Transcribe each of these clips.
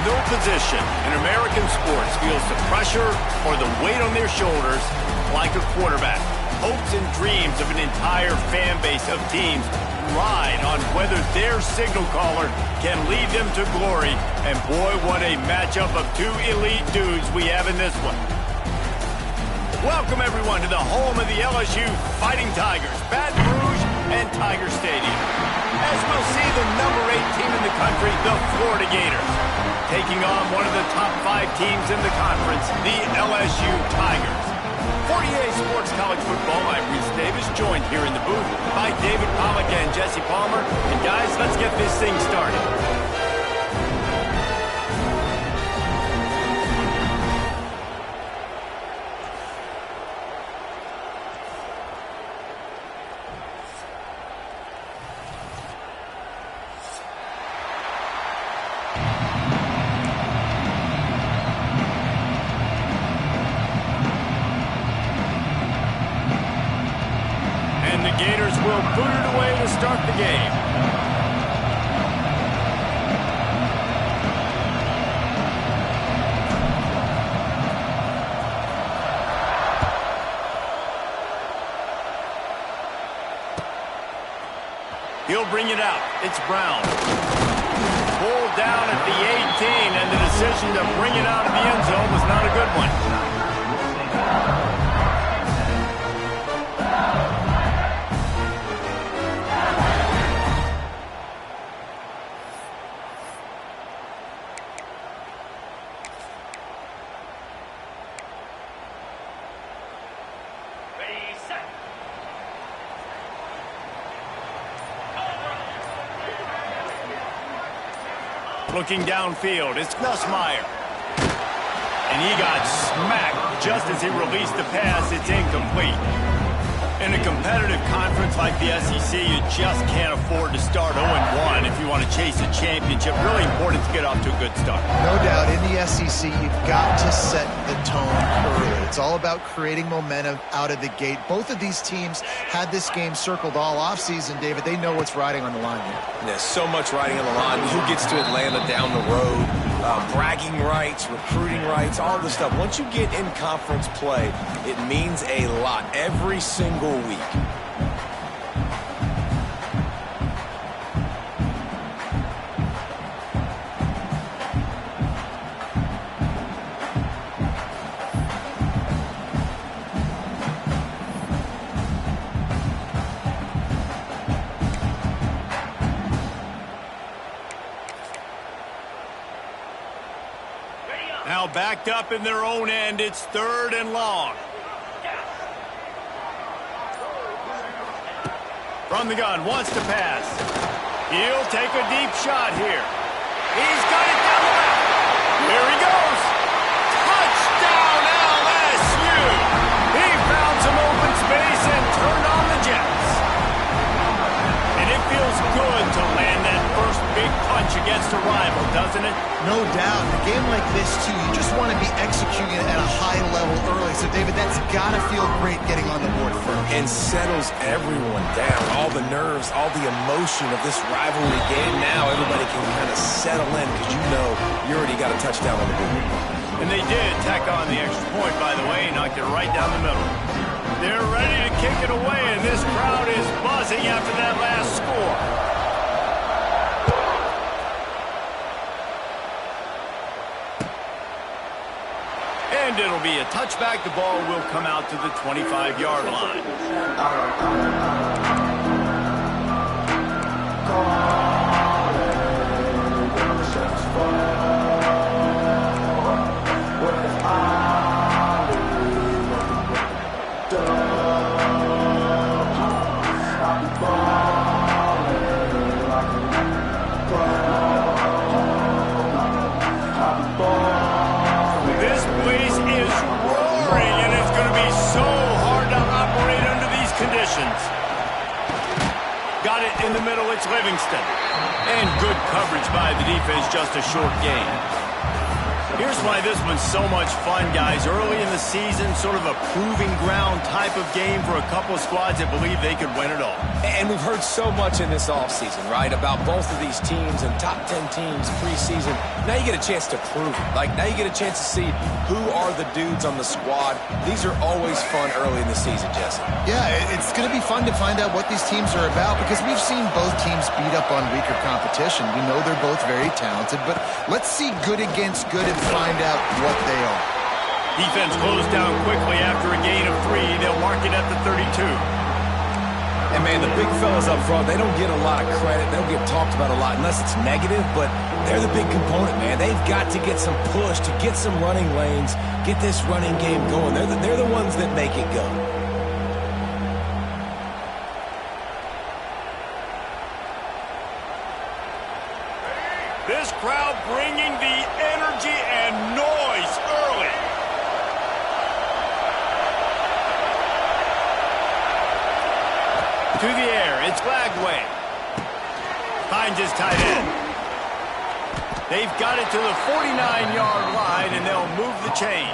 no position in American sports feels the pressure or the weight on their shoulders like a quarterback. Hopes and dreams of an entire fan base of teams ride on whether their signal caller can lead them to glory. And boy, what a matchup of two elite dudes we have in this one. Welcome, everyone, to the home of the LSU Fighting Tigers, Baton Rouge and Tiger Stadium. As we'll see the number 8 team in the country, the Florida Gators, taking on one of the top 5 teams in the conference, the LSU Tigers. 48 Sports College Football, I'm Reese Davis, joined here in the booth by David Pollack and Jesse Palmer. And guys, let's get this thing started. Gators will boot it away to start the game. He'll bring it out. It's Brown. Pulled down at the 18, and the decision to bring it out of the end zone was not a good one. Looking downfield, it's Nussmeier. And he got smacked just as he released the pass. It's incomplete. In a competitive conference like the SEC, you just can't afford to start 0-1 if you want to chase a championship. Really important to get off to a good start. No doubt, in the SEC, you've got to set the tone early. It's all about creating momentum out of the gate. Both of these teams had this game circled all offseason, David. They know what's riding on the line here. There's so much riding on the line. Who gets to Atlanta down the road? Bragging rights, recruiting rights, all this stuff. Once you get in conference play, it means a lot every single week. Now backed up in their own end, it's 3rd and long. From the gun, wants to pass. He'll take a deep shot here. He's got it down the left. Here he goes. Touchdown, LSU. He found some open space and turned on the Jets. And it feels good to land that first big punch against a rival, doesn't it? No doubt. In a game like this, too, you just want to be executing it at a high level early. So, David, that's got to feel great getting on the board first. And settles everyone down. All the nerves, all the emotion of this rivalry game. Now everybody can kind of settle in because you know you already got a touchdown on the board. And they did tack on the extra point, by the way, knocked it right down the middle. They're ready to kick it away, and this crowd is buzzing after that last score. And it'll be a touchback. The ball will come out to the 25-yard line. Got it in the middle, it's Livingston. And good coverage by the defense, just a short gain. Here's why this one's so much fun, guys. Early in the season, sort of a proving ground type of game for a couple of squads that believe they could win it all. And we've heard so much in this offseason, right, about both of these teams and top 10 teams preseason. Now you get a chance to prove it. Like, now you get a chance to see who are the dudes on the squad. These are always fun early in the season, Jesse. Yeah, it's going to be fun to find out what these teams are about because we've seen both teams beat up on weaker competition. We know they're both very talented, but let's see good against good and find out what they are. Defense closed down quickly after a gain of 3. They'll mark it at the 32. And, man, the big fellas up front, they don't get a lot of credit. They don't get talked about a lot unless it's negative, but they're the big component, man. They've got to get some push, to get some running lanes, get this running game going. They're the ones that make it go. This crowd bringing the energy and noise early. To the air, it's Lagway. Finds his tight end. They've got it to the 49-yard line, and they'll move the chains.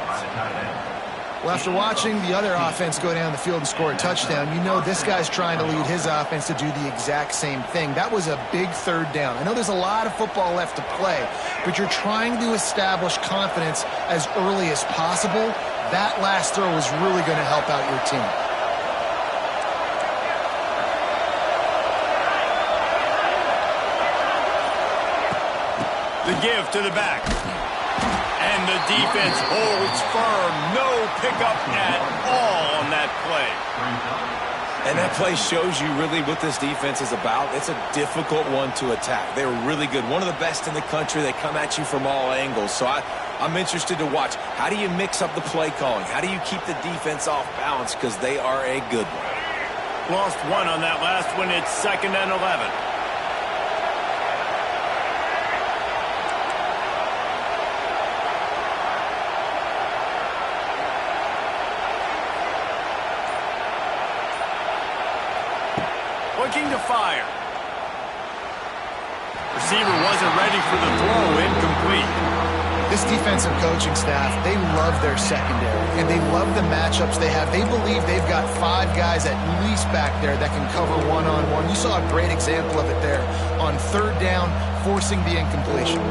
Well, after watching the other offense go down the field and score a touchdown, you know this guy's trying to lead his offense to do the exact same thing. That was a big third down. I know there's a lot of football left to play, but you're trying to establish confidence as early as possible. That last throw is really going to help out your team. The give to the back. And the defense holds firm. No pickup at all on that play. And that play shows you really what this defense is about. It's a difficult one to attack. They were really good. One of the best in the country. They come at you from all angles. So I'm interested to watch. How do you mix up the play calling? How do you keep the defense off balance? Because they are a good one. Lost one on that last one. It's 2nd and 11. Looking to fire. Receiver wasn't ready for the throw. Incomplete. This defensive coaching staff, they love their secondary, and they love the matchups they have. They believe they've got 5 guys at least back there that can cover one-on-one. You saw a great example of it there on 3rd down, forcing the incompletion.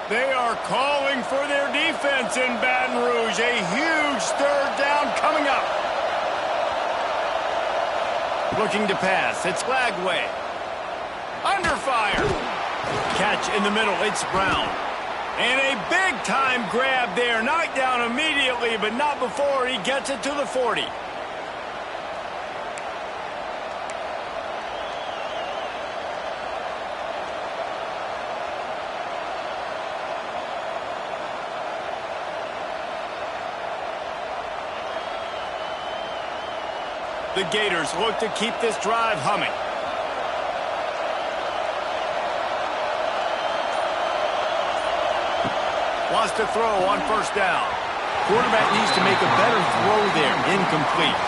They are calling for their defense in Baton Rouge. A huge 3rd down coming up. Looking to pass. It's Lagway. Under fire. Catch in the middle. It's Brown. And a big-time grab there. Knocked down immediately, but not before he gets it to the 40. The Gators look to keep this drive humming. Lost a throw on 1st down. Quarterback needs to make a better throw there. Incomplete.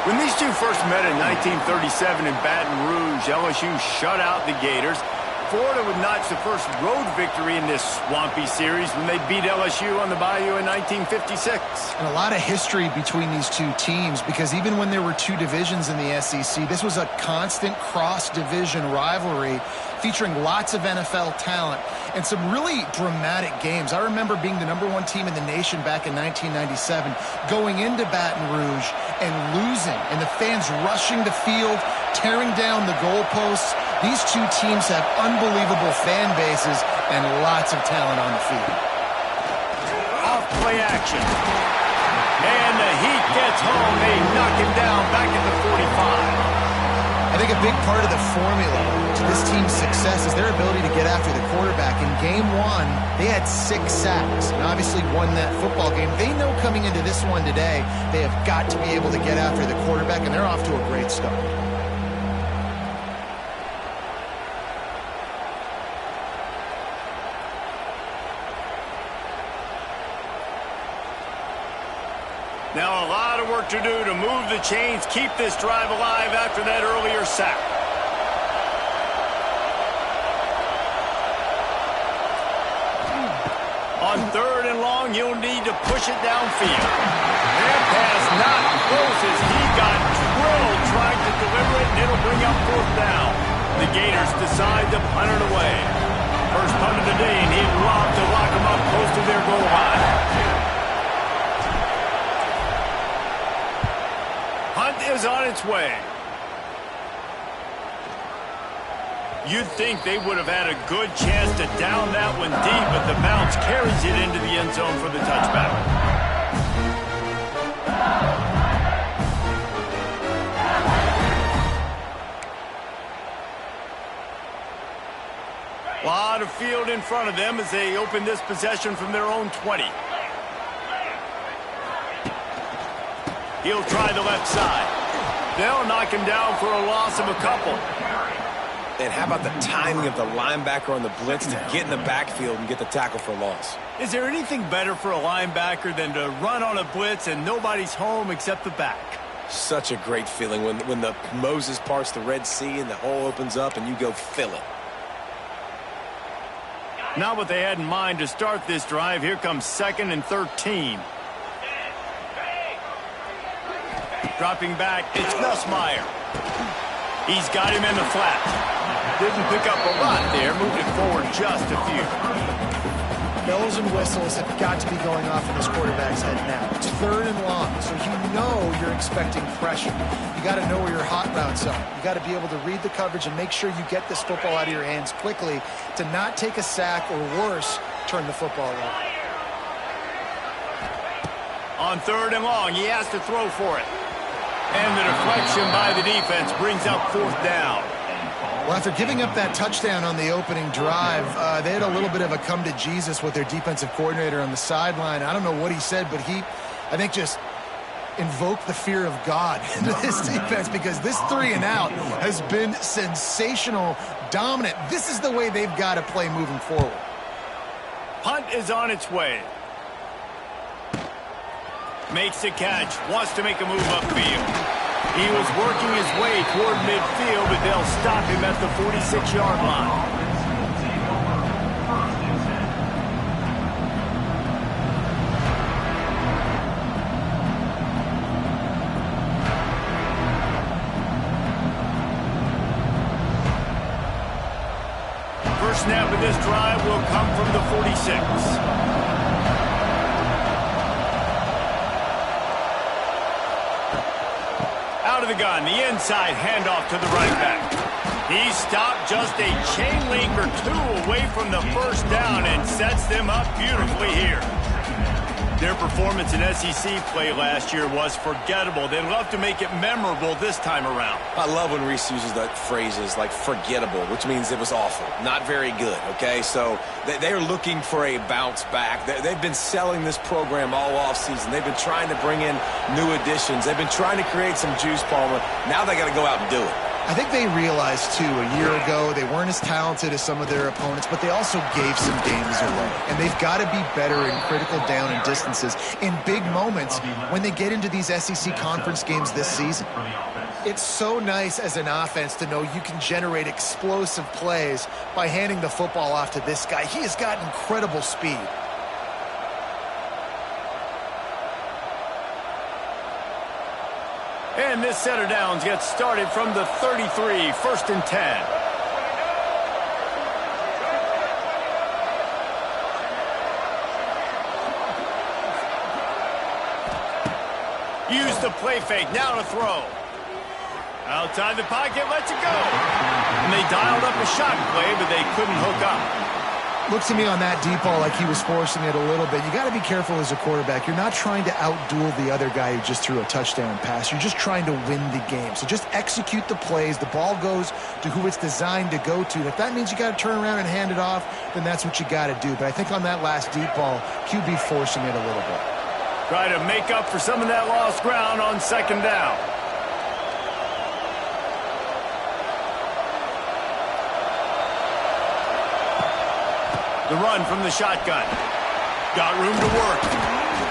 When these two first met in 1937 in Baton Rouge, LSU shut out the Gators. Florida would notch the first road victory in this swampy series when they beat LSU on the Bayou in 1956. And a lot of history between these two teams because even when there were 2 divisions in the SEC, this was a constant cross-division rivalry featuring lots of NFL talent and some really dramatic games. I remember being the #1 team in the nation back in 1997, going into Baton Rouge and losing, and the fans rushing the field, tearing down the goalposts. These two teams have unbelievable fan bases and lots of talent on the field. Off play action. And the Heat gets home. They knock him down back at the 45. I think a big part of the formula to this team's success is their ability to get after the quarterback. In game 1, they had 6 sacks and obviously won that football game. They know coming into this one today, they have got to be able to get after the quarterback, and they're off to a great start. Now a lot of work to do to move the chains, keep this drive alive after that earlier sack. On 3rd and long, you'll need to push it downfield. That pass not close as he got drilled trying to deliver it, and it'll bring up 4th down. The Gators decide to punt it away. First punt of the day, and he'd love to lock them up close to their goal line. Punt is on its way. You'd think they would have had a good chance to down that one deep, but the bounce carries it into the end zone for the touchback. A lot of field in front of them as they open this possession from their own 20. He'll try the left side. They'll knock him down for a loss of a couple. And how about the timing of the linebacker on the blitz to get in the backfield and get the tackle for a loss? Is there anything better for a linebacker than to run on a blitz and nobody's home except the back? Such a great feeling when the Moses parts the Red Sea and the hole opens up and you go fill it. Not what they had in mind to start this drive. Here comes 2nd and 13. Dropping back, it's Nussmeier. He's got him in the flat. Didn't pick up a lot there, moved it forward just a few. Bells and whistles have got to be going off in this quarterback's head now. It's 3rd and long, so you know you're expecting pressure. You got to know where your hot routes are. You got to be able to read the coverage and make sure you get this football out of your hands quickly to not take a sack or worse, turn the football over. On 3rd and long, he has to throw for it. And the deflection by the defense brings up 4th down. Well, after giving up that touchdown on the opening drive, they had a little bit of a come to Jesus with their defensive coordinator on the sideline. I don't know what he said, but he, I think, just invoked the fear of God into this defense because this 3 and out has been sensational, dominant. This is the way they've got to play moving forward. Punt is on its way. Makes the catch, wants to make a move upfield. He was working his way toward midfield, but they'll stop him at the 46-yard line. First snap of this drive will come from the 46. Out of the gun, the inside handoff to the right back. He stopped just a chain link or 2 away from the first down and sets them up beautifully here. Their performance in SEC play last year was forgettable. They'd love to make it memorable this time around. I love when Reese uses that phrases like forgettable, which means it was awful, not very good, okay? So they're looking for a bounce back. They've been selling this program all offseason. They've been trying to bring in new additions. They've been trying to create some juice, Palmer. Now they got to go out and do it. I think they realized, too, a year ago they weren't as talented as some of their opponents, but they also gave some games away. And they've got to be better in critical down and distances in big moments when they get into these SEC conference games this season. It's so nice as an offense to know you can generate explosive plays by handing the football off to this guy. He has got incredible speed. And this set of downs gets started from the 33, 1st and 10. Use the play fake, now to throw. Outside the pocket, lets it go. And they dialed up a shot play, but they couldn't hook up. Looks to me on that deep ball like he was forcing it a little bit. You got to be careful as a quarterback. You're not trying to outduel the other guy who just threw a touchdown pass. You're just trying to win the game. So just execute the plays. The ball goes to who it's designed to go to. If that means you got to turn around and hand it off, then that's what you got to do. But I think on that last deep ball, QB forcing it a little bit. Try to make up for some of that lost ground on 2nd down. The run from the shotgun. Got room to work.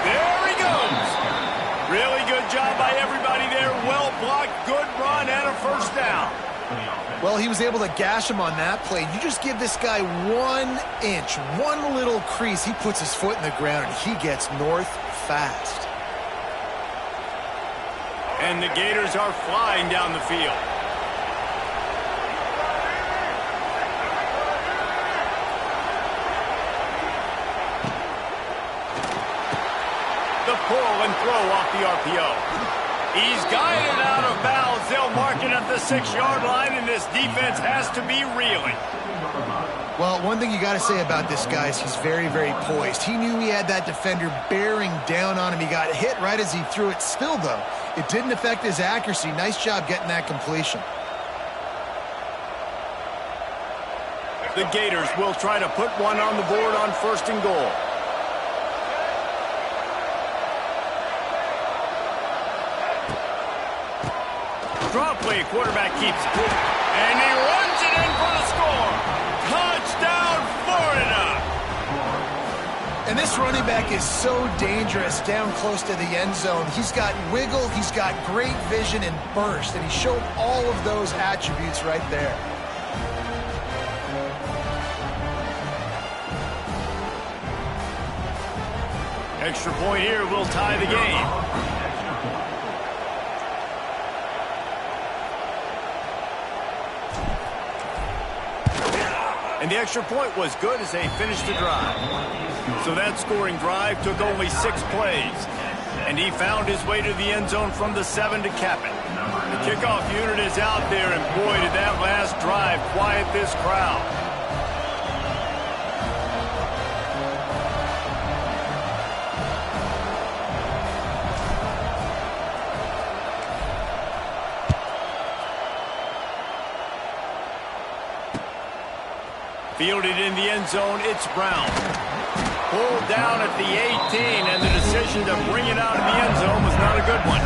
There he goes. Really good job by everybody there. Well blocked, good run, and a first down. Well, he was able to gash him on that play. You just give this guy 1 inch, one little crease. He puts his foot in the ground, and he gets north fast. And the Gators are flying down the field. The pull and throw off the RPO. He's guided out of bounds. They'll mark it at the 6-yard line, and this defense has to be reeling. Well, one thing you got to say about this guy is he's very, very poised. He knew he had that defender bearing down on him. He got hit right as he threw it. Still, though, it didn't affect his accuracy. Nice job getting that completion. The Gators will try to put one on the board on 1st and goal. Draw play, quarterback keeps it. And he runs it in for the score. Touchdown, Florida! And this running back is so dangerous down close to the end zone. He's got wiggle, he's got great vision and burst, and he showed all of those attributes right there. Extra point here will tie the game. And the extra point was good as they finished the drive. So that scoring drive took only 6 plays. And he found his way to the end zone from the 7 to cap it. The kickoff unit is out there, and boy, did that last drive quiet this crowd. Fielded in the end zone, it's Brown. Pulled down at the 18, and the decision to bring it out of the end zone was not a good one.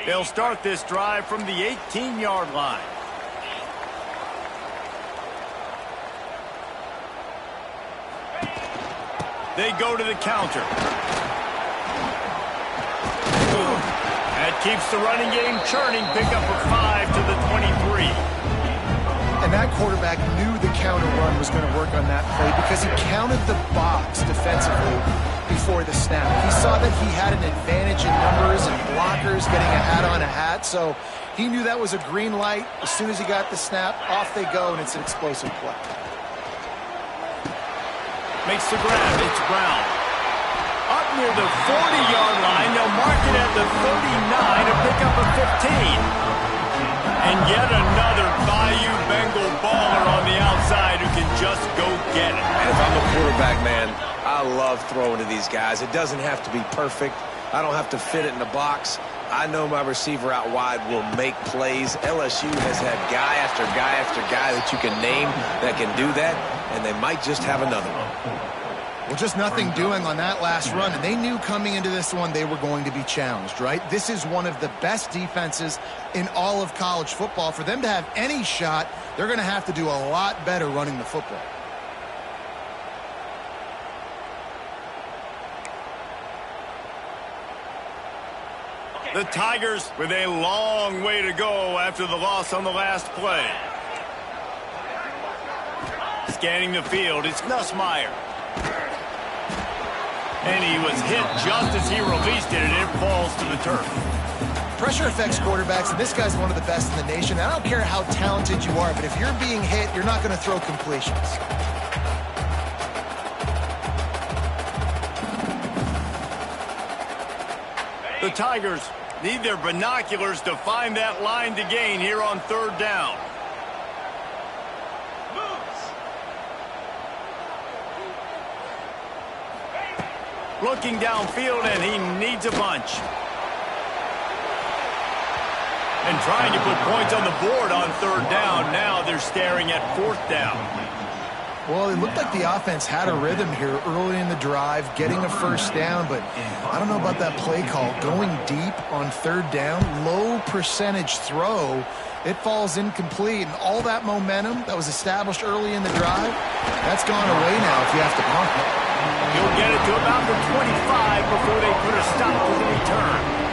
They'll start this drive from the 18-yard line. They go to the counter. That keeps the running game churning. Pick up a 5 to the 23. And that quarterback knew the counter run was going to work on that play because he counted the box defensively before the snap. He saw that he had an advantage in numbers and blockers, getting a hat on a hat. So he knew that was a green light. As soon as he got the snap, off they go, and it's an explosive play. Makes the grab. It's Brown. Up near the 40-yard line. They'll mark it at the 39 to pick up a 15. And yet another Bayou Bengal baller on the outside who can just go get it. And if I'm a quarterback, man, I love throwing to these guys. It doesn't have to be perfect. I don't have to fit it in the box. I know my receiver out wide will make plays. LSU has had guy after guy after guy that you can name that can do that, and they might just have another one. Well, just nothing doing on that last run, and they knew coming into this one they were going to be challenged, right? This is one of the best defenses in all of college football. For them to have any shot, they're going to have to do a lot better running the football. The Tigers with a long way to go after the loss on the last play. Scanning the field, it's Nussmeier. And he was hit just as he released it, and it falls to the turf. Pressure affects quarterbacks, and this guy's one of the best in the nation. I don't care how talented you are, but if you're being hit, you're not going to throw completions. The Tigers need their binoculars to find that line to gain here on 3rd down. Looking downfield, and he needs a bunch. And trying to put points on the board on 3rd down. Now they're staring at 4th down. Well, it looked like the offense had a rhythm here early in the drive, getting a first down, but I don't know about that play call. Going deep on third down, low percentage throw, it falls incomplete, and all that momentum that was established early in the drive, that's gone away now if you have to punt it. He'll get it to about the 25 before they put a stop to the return.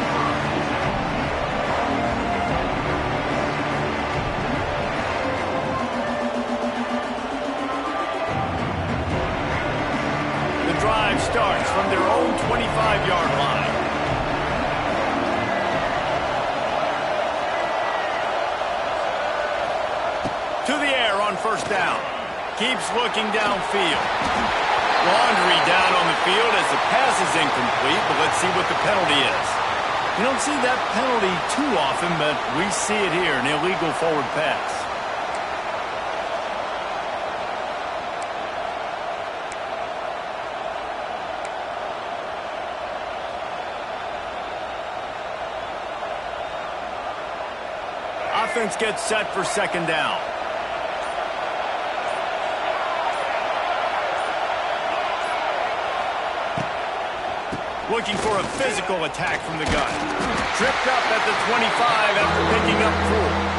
Drive starts from their own 25-yard line. To the air on first down. Keeps looking downfield. Laundry down on the field as the pass is incomplete, but let's see what the penalty is. You don't see that penalty too often, but we see it here, an illegal forward pass. Offense gets set for second down. Looking for a physical attack from the gun. Tripped up at the 25 after picking up 4.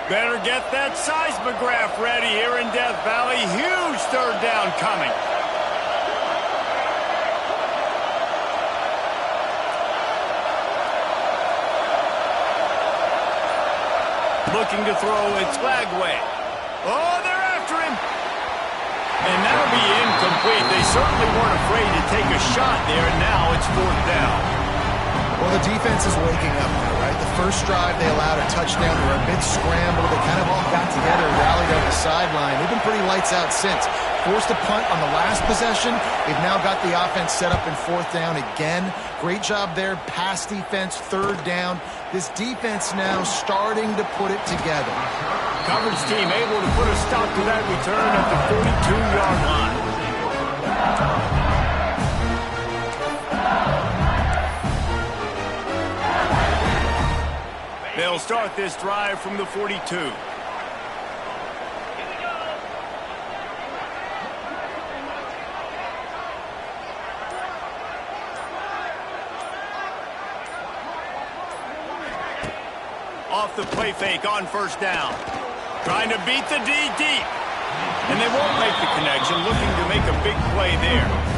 Better get that seismograph ready here in Death Valley. Huge third down coming. Looking to throw, it's Lagway. Oh, they're after him. And that'll be incomplete. They certainly weren't afraid to take a shot there, and now it's fourth down. Well, the defense is waking up now, right? The first drive, they allowed a touchdown. They were a bit scrambled. They kind of all got together, rallied on the sideline. They've been pretty lights out since. Forced a punt on the last possession. They've now got the offense set up in fourth down again. Great job there. Pass defense, third down. This defense now starting to put it together. Coverage team able to put a stop to that return at the 42-yard line. They'll start this drive from the 42. Off the play fake on first down. Trying to beat the D deep. And they won't make the connection, looking to make a big play there.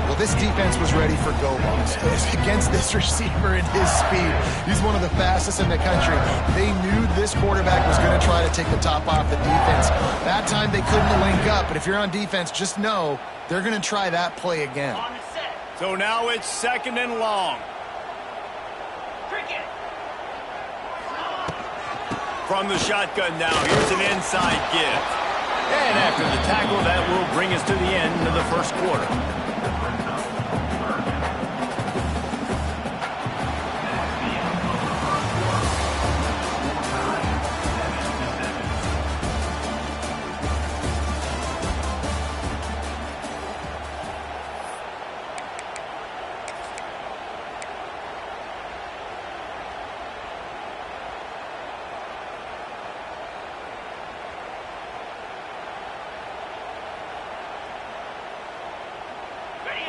Well, this defense was ready for go balls. Against this receiver and his speed, he's one of the fastest in the country. They knew this quarterback was going to try to take the top off the defense. That time they couldn't link up, but if you're on defense, just know they're going to try that play again. So now it's second and long. From the shotgun now, here's an inside give. And after the tackle, that will bring us to the end of the first quarter.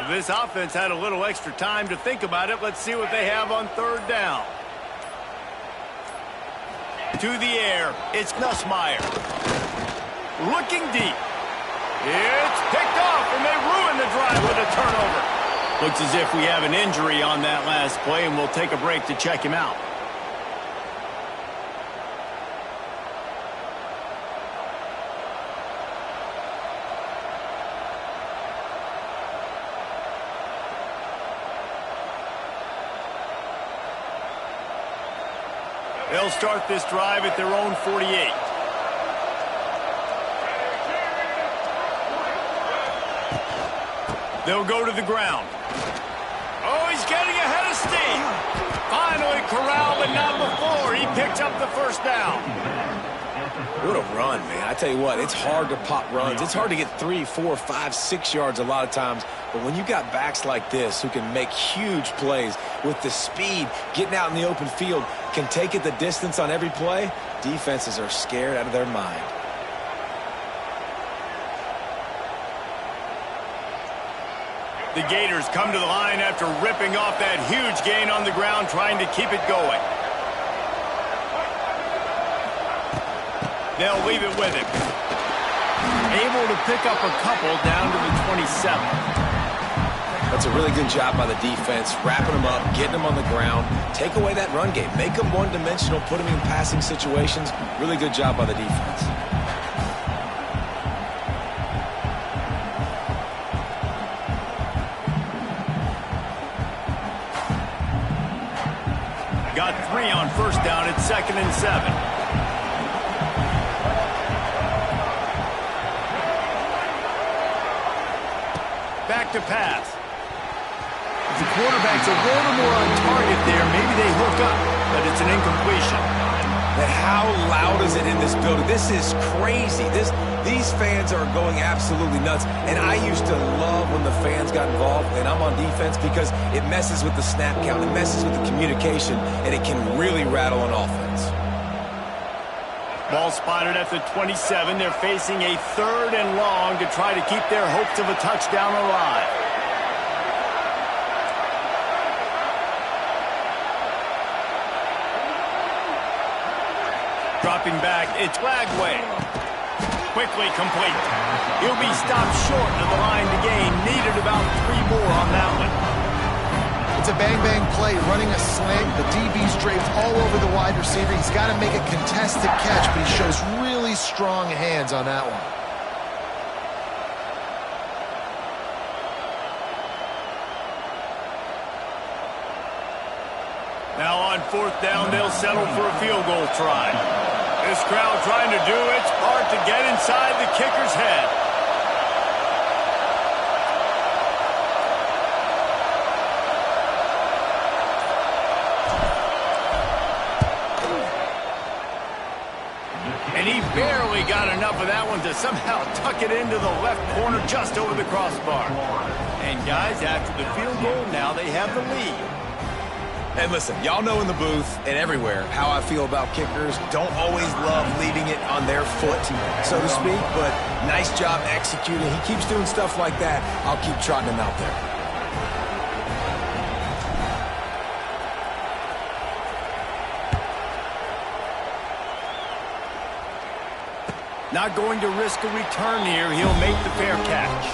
This offense had a little extra time to think about it. Let's see what they have on third down. To the air, it's Nussmeier. Looking deep. It's picked off, and they ruin the drive with a turnover. Looks as if we have an injury on that last play, and we'll take a break to check him out. They'll start this drive at their own 48. They'll go to the ground. Oh, he's getting ahead of steam. Finally corralled, but not before. He picked up the first down. What a run, man. I tell you what, it's hard to pop runs. It's hard to get 3, 4, 5, 6 yards a lot of times. But when you got backs like this who can make huge plays with the speed, getting out in the open field, can take it the distance on every play, defenses are scared out of their mind. The Gators come to the line after ripping off that huge gain on the ground, trying to keep it going. They'll leave it with him. Able to pick up a couple down to the 27. That's a really good job by the defense, wrapping them up, getting them on the ground. Take away that run game. Make them one-dimensional, put them in passing situations. Really good job by the defense. Got 3 on first down at 2nd and 7. Back to pass. If the quarterback's a little more on target there, maybe they hook up, but it's an incompletion. But how loud is it in this building? This is crazy. These fans are going absolutely nuts. And I used to love when the fans got involved, and I'm on defense, because it messes with the snap count, it messes with the communication, and it can really rattle an offense. Ball spotted at the 27. They're facing a 3rd and long to try to keep their hopes of a touchdown alive. Dropping back, it's Flagway. Quickly complete. He'll be stopped short of the line to gain. Needed about 3 more on that one. It's a bang-bang play, running a slant. The DB's draped all over the wide receiver. He's got to make a contested catch, but he shows really strong hands on that one. Now on 4th down, they'll settle for a field goal try. This crowd trying to do its part to get inside the kicker's head. And he barely got enough of that one to somehow tuck it into the left corner just over the crossbar. And guys, after the field goal, now they have the lead. And listen, y'all know in the booth and everywhere how I feel about kickers. Don't always love leaving it on their foot, so to speak, but nice job executing. He keeps doing stuff like that. I'll keep trotting him out there. Not going to risk a return here. He'll make the fair catch.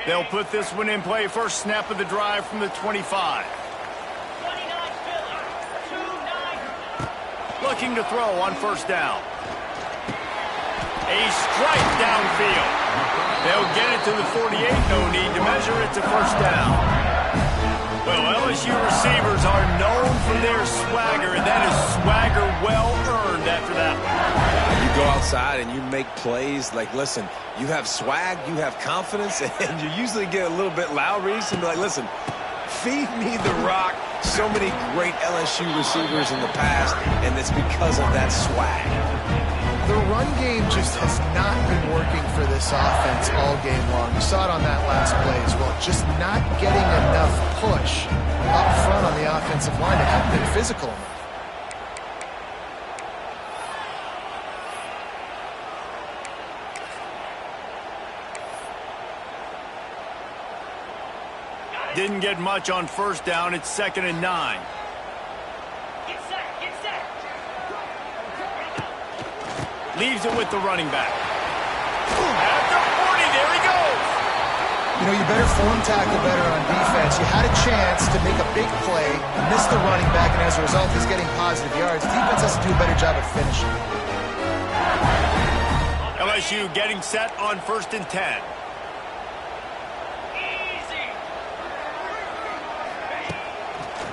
They'll put this one in play. First snap of the drive from the 25. Looking to throw on first down. A strike downfield. They'll get it to the 48. No need to measure it to first down. Well, LSU receivers are known for their swagger, and that is swagger well earned after that one. You go outside and you make plays. Like, listen, you have swag, you have confidence, and you usually get a little bit loud, Reese, and be like, listen, feed me the rock. So many great LSU receivers in the past, and it's because of that swag. The run game just has not been working for this offense all game long. You saw it on that last play as well. Just not getting enough push up front on the offensive line. They haven't been physical enough. Didn't get much on first down. It's 2nd and 9. Leaves it with the running back. At the 40, there he goes. You know, you better form tackle better on defense. You had a chance to make a big play, missed the running back, and as a result, he's getting positive yards. Defense has to do a better job of finishing. LSU getting set on 1st and 10.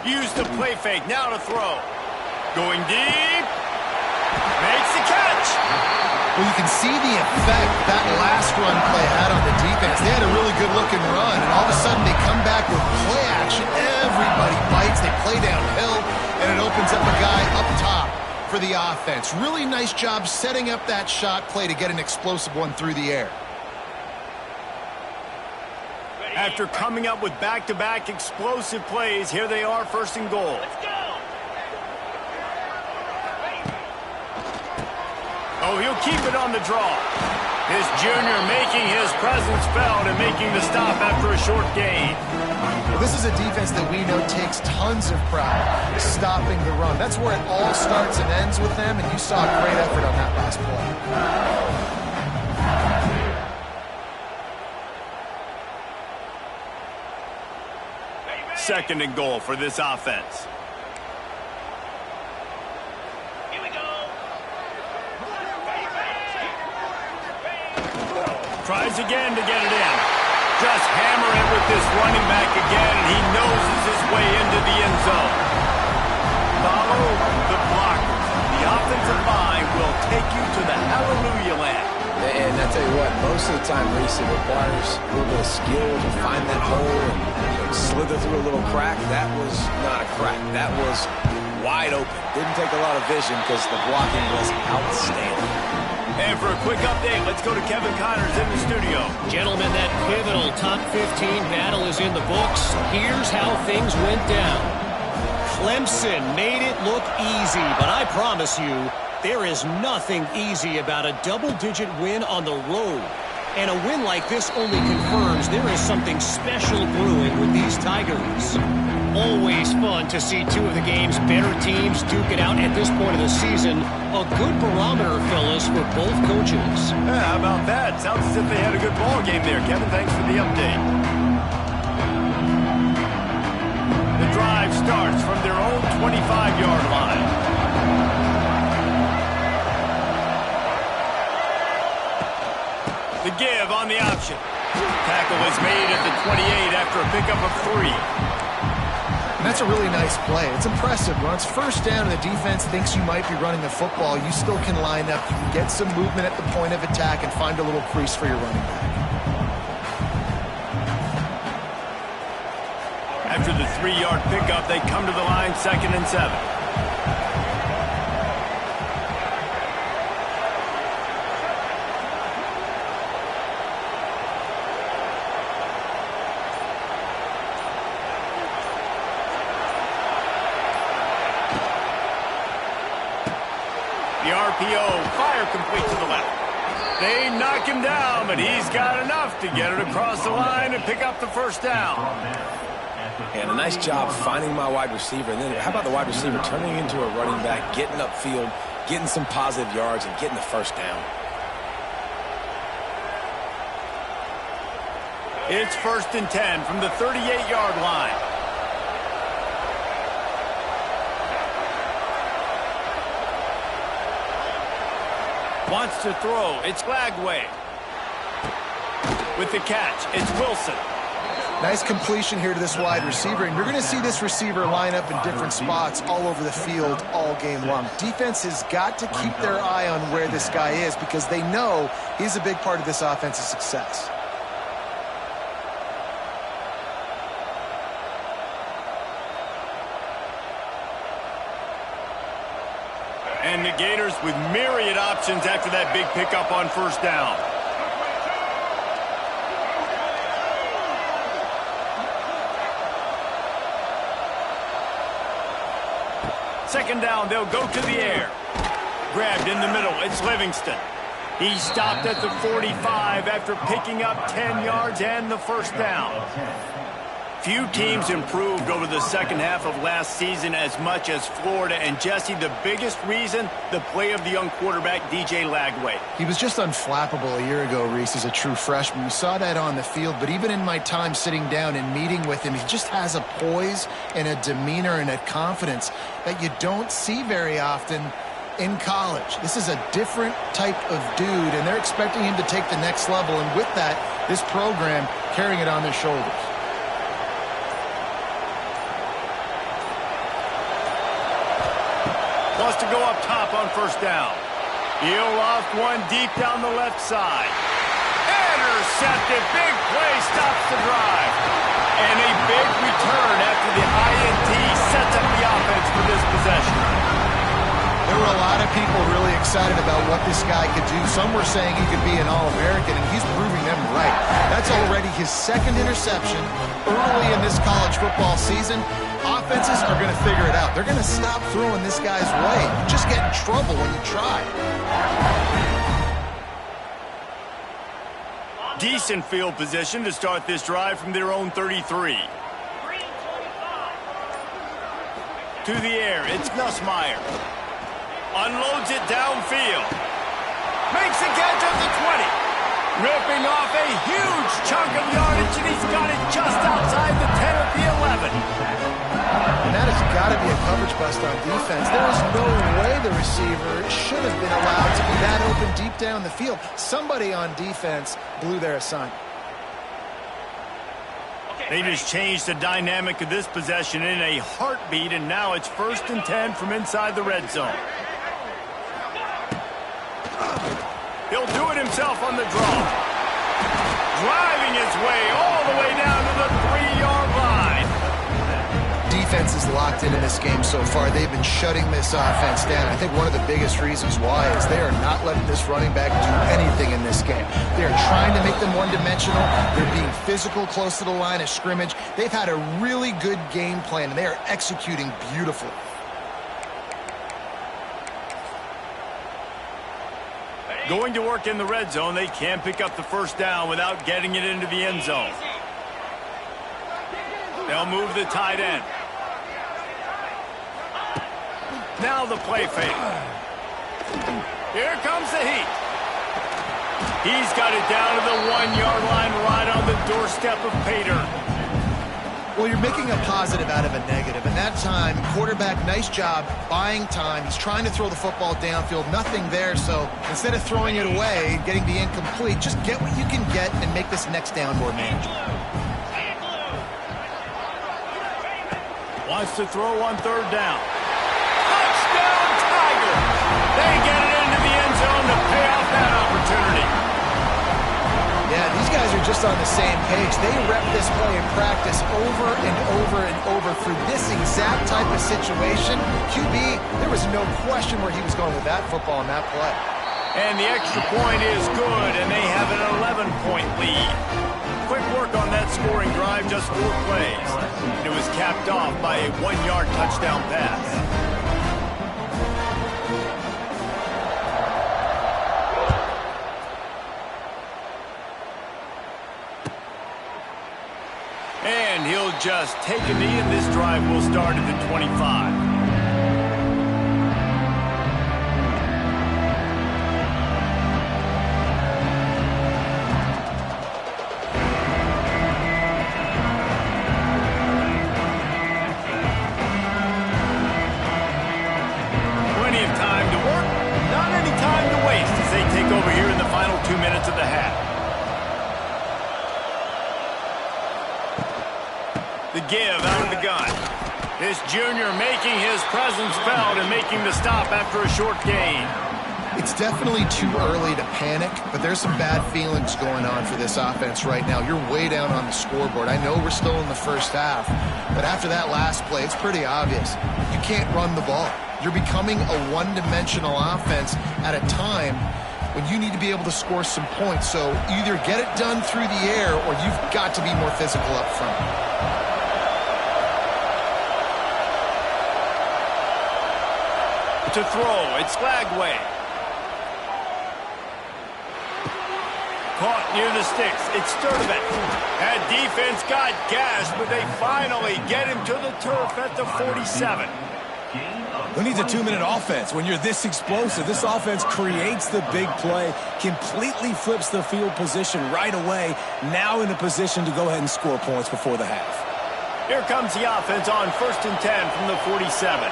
Use the play fake, now to throw. Going deep. Makes the catch. Well, you can see the effect that last run play for the offense. Really nice job setting up that shot play to get an explosive one through the air. After coming up with back-to-back explosive plays, here they are, first and goal. Oh, he'll keep it on the draw. This junior making his presence felt and making the stop after a short gain. Well, this is a defense that we know takes tons of pride stopping the run. That's where it all starts and ends with them, and you saw a great effort on that last play. Second and goal for this offense. Here we go. Tries again to get it in. Just hammer it with this running back again, and he noses his way into the end zone. Follow the blockers. The offensive line will take you to the hallelujah land. And I tell you what, most of the time, Reese, it requires a little bit of skill to find that hole and slither through a little crack. That was not a crack. That was wide open. Didn't take a lot of vision because the blocking was outstanding. And for a quick update, let's go to Kevin Connors in the studio. Gentlemen, that pivotal top 15 battle is in the books. Here's how things went down. Clemson made it look easy, but I promise you, there is nothing easy about a double-digit win on the road. And a win like this only confirms there is something special brewing with these Tigers. Always fun to see two of the game's better teams duke it out at this point of the season. A good barometer, fellas, for both coaches. Yeah, how about that? Sounds as if they had a good ball game there. Kevin, thanks for the update. The drive starts from their own 25-yard line. The give on the option. Tackle is made at the 28 after a pickup of 3. And that's a really nice play. It's impressive. When it's first down and the defense thinks you might be running the football, you still can line up. You can get some movement at the point of attack and find a little crease for your running back. After the 3-yard pickup, they come to the line, 2nd and 7. The RPO, fire complete to the left. They knock him down, but he's got enough to get it across the line and pick up the first down. And a nice job finding my wide receiver. And then how about the wide receiver turning into a running back, getting upfield, getting some positive yards, and getting the first down. It's 1st and 10 from the 38-yard line. Wants to throw. It's Lagway. With the catch, it's Wilson. Nice completion here to this wide receiver, and you're going to see this receiver line up in different spots all over the field all game long. Defense has got to keep their eye on where this guy is because they know he's a big part of this offense's success. And the Gators with myriad options after that big pickup on first down. Second down, they'll go to the air. Grabbed in the middle, it's Livingston. He stopped at the 45 after picking up 10 yards and the first down. Few teams improved over the second half of last season as much as Florida. And, Jesse, the biggest reason, the play of the young quarterback, DJ Lagway. He was just unflappable a year ago, Reese, as a true freshman. We saw that on the field, but even in my time sitting down and meeting with him, he just has a poise and a demeanor and a confidence that you don't see very often in college. This is a different type of dude, and they're expecting him to take the next level. And with that, this program carrying it on their shoulders. Wants to go up top on first down. He'll loft one deep down the left side. Intercepted. Big play stops the drive. And a big return after the INT sets up the offense for this possession. There were a lot of people really excited about what this guy could do. Some were saying he could be an All-American, and he's proving them right. That's already his second interception early in this college football season. Offenses are going to figure it out. They're going to stop throwing this guy's way. You just get in trouble when you try. Decent field position to start this drive from their own 33. To the air, it's Nussmeier. Unloads it downfield. Makes the catch at the 20. Ripping off a huge chunk of yardage, and he's got it just outside the 10 at the 11. And that has got to be a coverage bust on defense. There is no way the receiver should have been allowed to be that open deep down the field. Somebody on defense blew their assignment. They just changed the dynamic of this possession in a heartbeat, and now it's 1st and 10 from inside the red zone. He'll do it himself on the draw. Driving his way all the way down to the 3-yard line. Defense is locked in this game so far. They've been shutting this offense down. I think one of the biggest reasons why is they are not letting this running back do anything in this game. They are trying to make them one-dimensional. They're being physical close to the line of scrimmage. They've had a really good game plan, and they are executing beautifully. Going to work in the red zone, they can't pick up the first down without getting it into the end zone. They'll move the tight end. Now the play fake. Here comes the heat. He's got it down to the 1-yard line right on the doorstep of Pater. Well, you're making a positive out of a negative. And that time, quarterback, nice job buying time. He's trying to throw the football downfield. Nothing there, so instead of throwing it away and getting the incomplete, just get what you can get and make this next down more manageable. Wants to throw on 3rd down. Touchdown, Tiger! They get it into the end zone to pay off that opportunity. Yeah, these guys are just on the same page. They rep this play in practice over and over and over through this exact type of situation. QB, there was no question where he was going with that football and that play. And the extra point is good, and they have an 11-point lead. Quick work on that scoring drive, just 4 plays. It was capped off by a 1-yard touchdown pass. And he'll just take a knee, and this drive will start at the 25. Plenty of time to work, not any time to waste as they take over here in the final 2 minutes of the half. The give out of the gun. This junior making his presence felt and making the stop after a short gain. It's definitely too early to panic, but there's some bad feelings going on for this offense right now. You're way down on the scoreboard. I know we're still in the first half, but after that last play, it's pretty obvious. You can't run the ball. You're becoming a one-dimensional offense at a time when you need to be able to score some points. So either get it done through the air or you've got to be more physical up front. To throw, it's Flagway. Caught near the sticks, it's Sturdivant. That defense got gassed, but they finally get him to the turf at the 47. Who needs a 2-minute offense when you're this explosive? This offense creates the big play, completely flips the field position right away, now in a position to go ahead and score points before the half. Here comes the offense on 1st and 10 from the 47.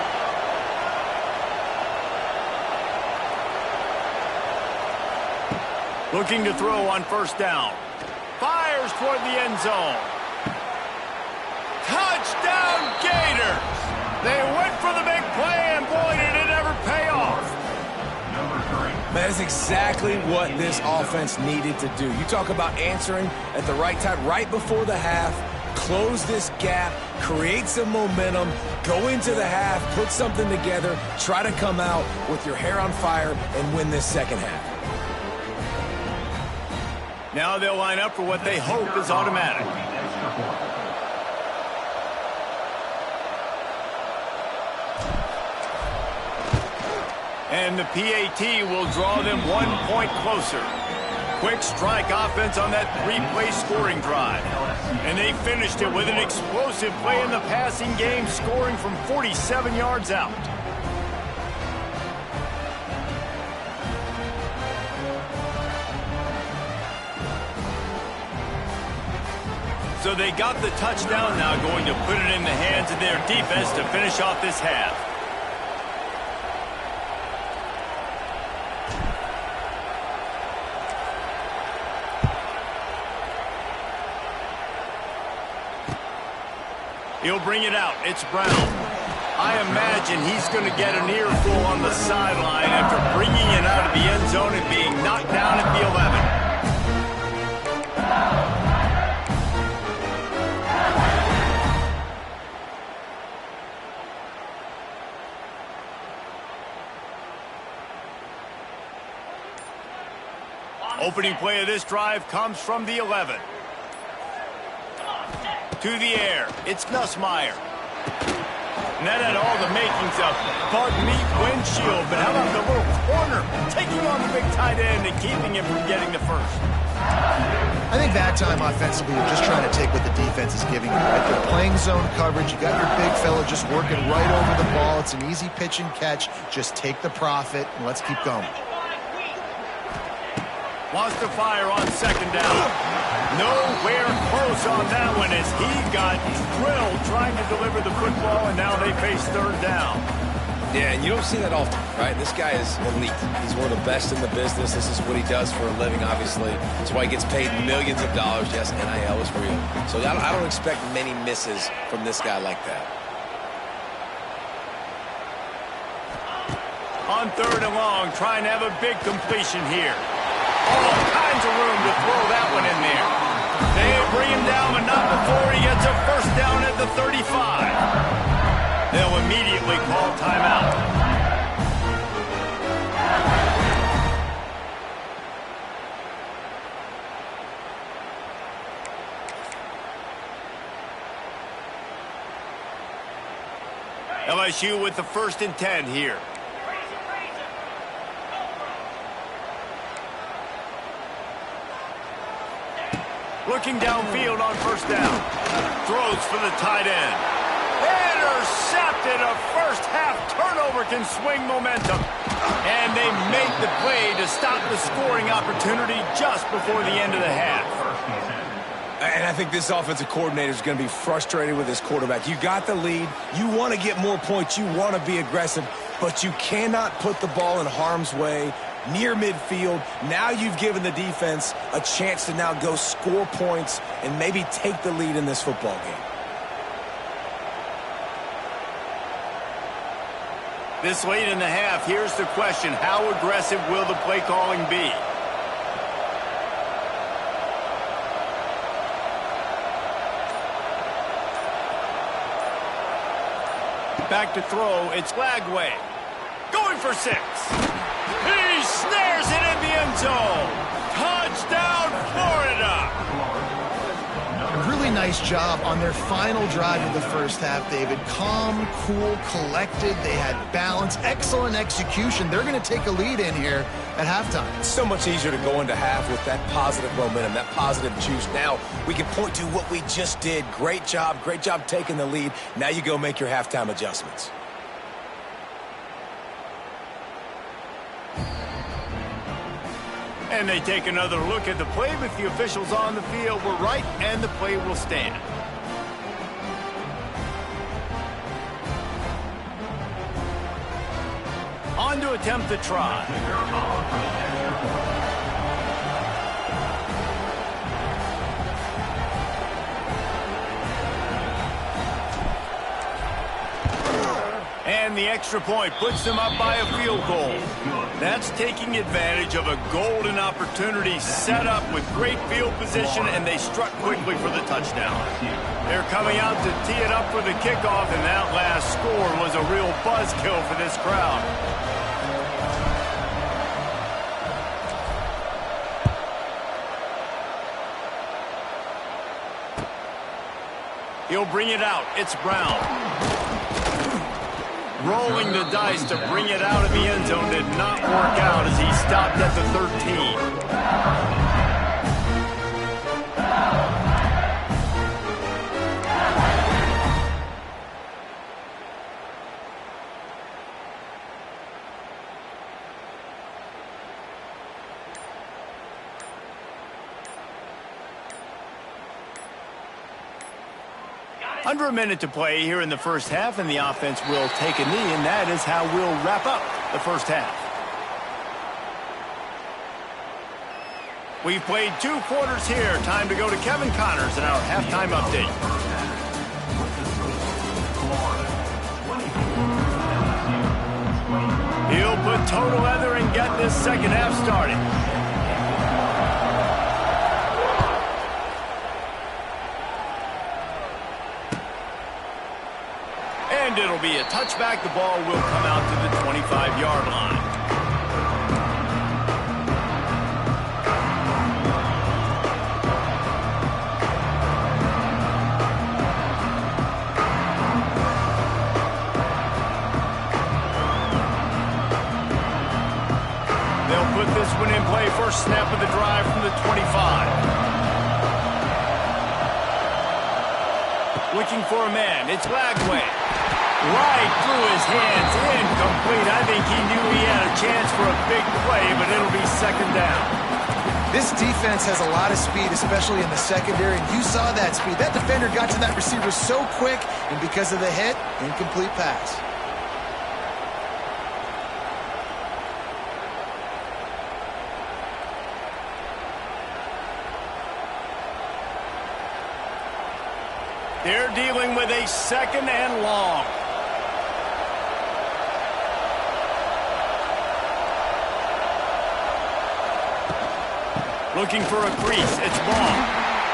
Looking to throw on 1st down. Fires toward the end zone. Touchdown, Gators! They went for the big play, and boy, did it ever pay off. That is exactly what this offense needed to do. You talk about answering at the right time, right before the half, close this gap, create some momentum, go into the half, put something together, try to come out with your hair on fire and win this second half. Now they'll line up for what they hope is automatic. And the PAT will draw them 1 point closer. Quick strike offense on that three-play scoring drive. And they finished it with an explosive play in the passing game, scoring from 47 yards out. So they got the touchdown, now going to put it in the hands of their defense to finish off this half. He'll bring it out. It's Brown. I imagine he's going to get an earful on the sideline after bringing it out of the end zone and being knocked down at the 11. Opening play of this drive comes from the 11. To the air, it's Nussmeier. And that had all the makings of bug meat windshield, but how about the little corner taking on the big tight end and keeping him from getting the first? I think that time offensively, you're just trying to take what the defense is giving you, right? They're playing zone coverage. You got your big fella just working right over the ball. It's an easy pitch and catch. Just take the profit, and let's keep going. Wants to fire on second down. Nowhere close on that one as he got drilled trying to deliver the football, and now they face third down. Yeah, and you don't see that often, right? This guy is elite. He's one of the best in the business. This is what he does for a living, obviously. That's why he gets paid millions of dollars. Yes, NIL is real. So I don't expect many misses from this guy like that. On third and long, trying to have a big completion here. All kinds of room to throw that one in there. They bring him down, but not before he gets a first down at the 35. They'll immediately call timeout. LSU with the 1st and 10 here. Looking downfield on first down. Throws for the tight end. Intercepted. A first half turnover can swing momentum. And they make the play to stop the scoring opportunity just before the end of the half. And I think this offensive coordinator is going to be frustrated with his quarterback. You got the lead. You want to get more points. You want to be aggressive. But you cannot put the ball in harm's way near midfield. Now you've given the defense a chance to now go score points and maybe take the lead in this football game. This late in the half, here's the question. How aggressive will the play calling be? Back to throw, it's Lagway. Going for 6. He snares it in the end zone. Touchdown, Florida. Really nice job on their final drive of the first half, David. Calm, cool, collected. They had balance, excellent execution. They're going to take a lead in here at halftime. It's so much easier to go into half with that positive momentum, that positive juice. Now we can point to what we just did. Great job taking the lead. Now you go make your halftime adjustments. And they take another look at the play, but the officials on the field were right, and the play will stand. On to attempt the try. And the extra point puts them up by a field goal. That's taking advantage of a golden opportunity set up with great field position, and they struck quickly for the touchdown. They're coming out to tee it up for the kickoff, and that last score was a real buzzkill for this crowd. He'll bring it out. It's Brown. Rolling the dice to bring it out of the end zone did not work out as he stopped at the 13. 1 minute to play here in the first half, and the offense will take a knee, and that is how we'll wrap up the first half. We've played 2 quarters here. Time to go to Kevin Connors in our halftime update. He'll put total leather and get this second half started. And it'll be a touchback. The ball will come out to the 25-yard line. They'll put this one in play. First snap of the drive from the 25. Looking for a man. It's Lagway. Right through his hands, incomplete. I think he knew he had a chance for a big play, but it'll be second down. This defense has a lot of speed, especially in the secondary, and you saw that speed. That defender got to that receiver so quick, and because of the hit, incomplete pass. They're dealing with a second and long. Looking for a crease. It's Ball.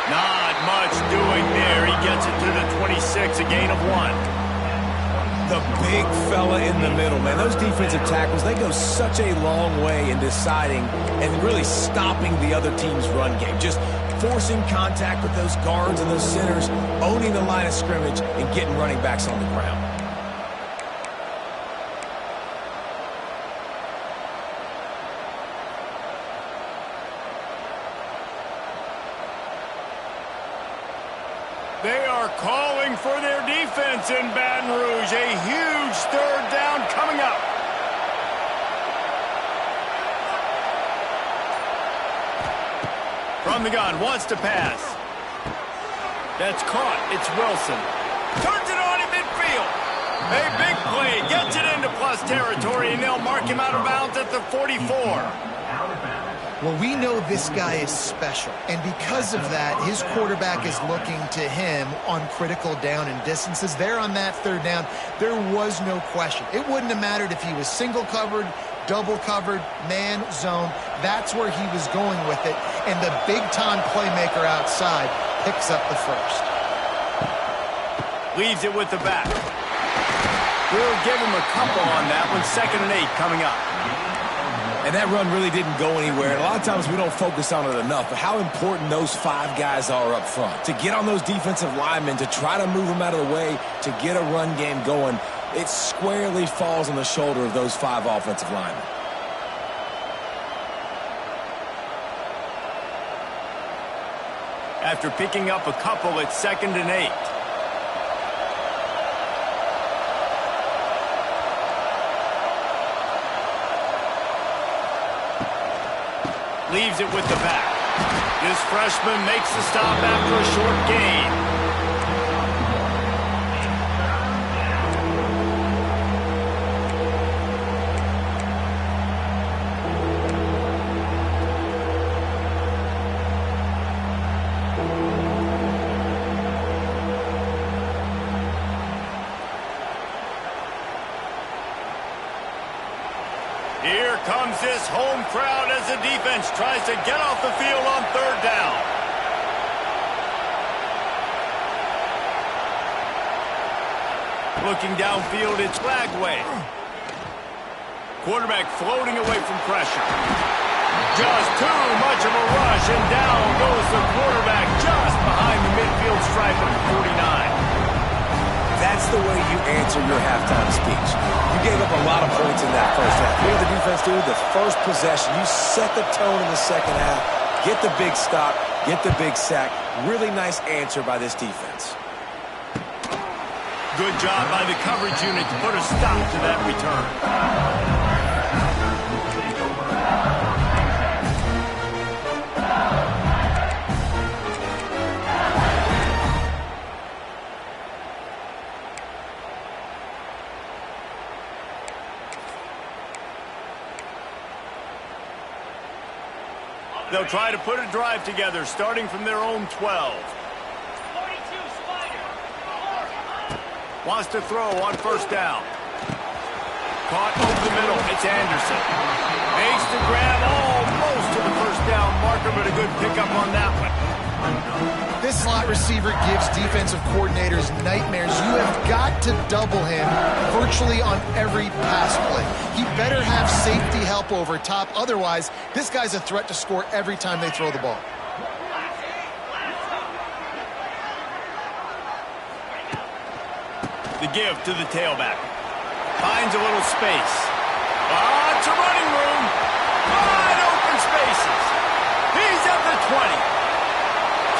Not much doing there. He gets it to the 26, a gain of 1. The big fella in the middle, man. Those defensive tackles, they go such a long way in deciding and really stopping the other team's run game. Just forcing contact with those guards and those centers, owning the line of scrimmage, and getting running backs on the ground. They are calling for their defense in Baton Rouge. A huge third down coming up. From the gun, wants to pass. That's caught. It's Wilson. Turns it on in midfield. A big play. Gets it into plus territory, and they'll mark him out of bounds at the 44. Well, we know this guy is special, and because of that, his quarterback is looking to him on critical down and distances. There on that third down, there was no question. It wouldn't have mattered if he was single covered, double covered, man, zone. That's where he was going with it, and the big-time playmaker outside picks up the first. Leaves it with the back. We'll give him a couple on that one. 2nd and 8 coming up. And that run really didn't go anywhere. And a lot of times we don't focus on it enough, but how important those 5 guys are up front. To get on those defensive linemen, to try to move them out of the way, to get a run game going, it squarely falls on the shoulder of those 5 offensive linemen. After picking up a couple, it's 2nd and 8. Leaves it with the back. This freshman makes the stop after a short gain. Here comes this home crowd as the defense tries to get off the field on third down. Looking downfield, it's Flagway. Quarterback floating away from pressure. Just too much of a rush, and down goes the quarterback just behind the midfield stripe at the 49. That's the way you answer your halftime speech. You gave up a lot of points in that first half. What did the defense do? The first possession, you set the tone in the second half, get the big stop, get the big sack. Really nice answer by this defense. Good job by the coverage unit to put a stop to that return. They'll try to put a drive together, starting from their own 12. Wants to throw on first down. Caught over the middle. It's Anderson. Makes the grab almost to the first down marker, but a good pickup on that one. This slot receiver gives defensive coordinators nightmares. You have got to double him virtually on every pass play. He better have safety help over top. Otherwise, this guy's a threat to score every time they throw the ball. The give to the tailback. Finds a little space. It's a running room. Wide open spaces. He's at the 20.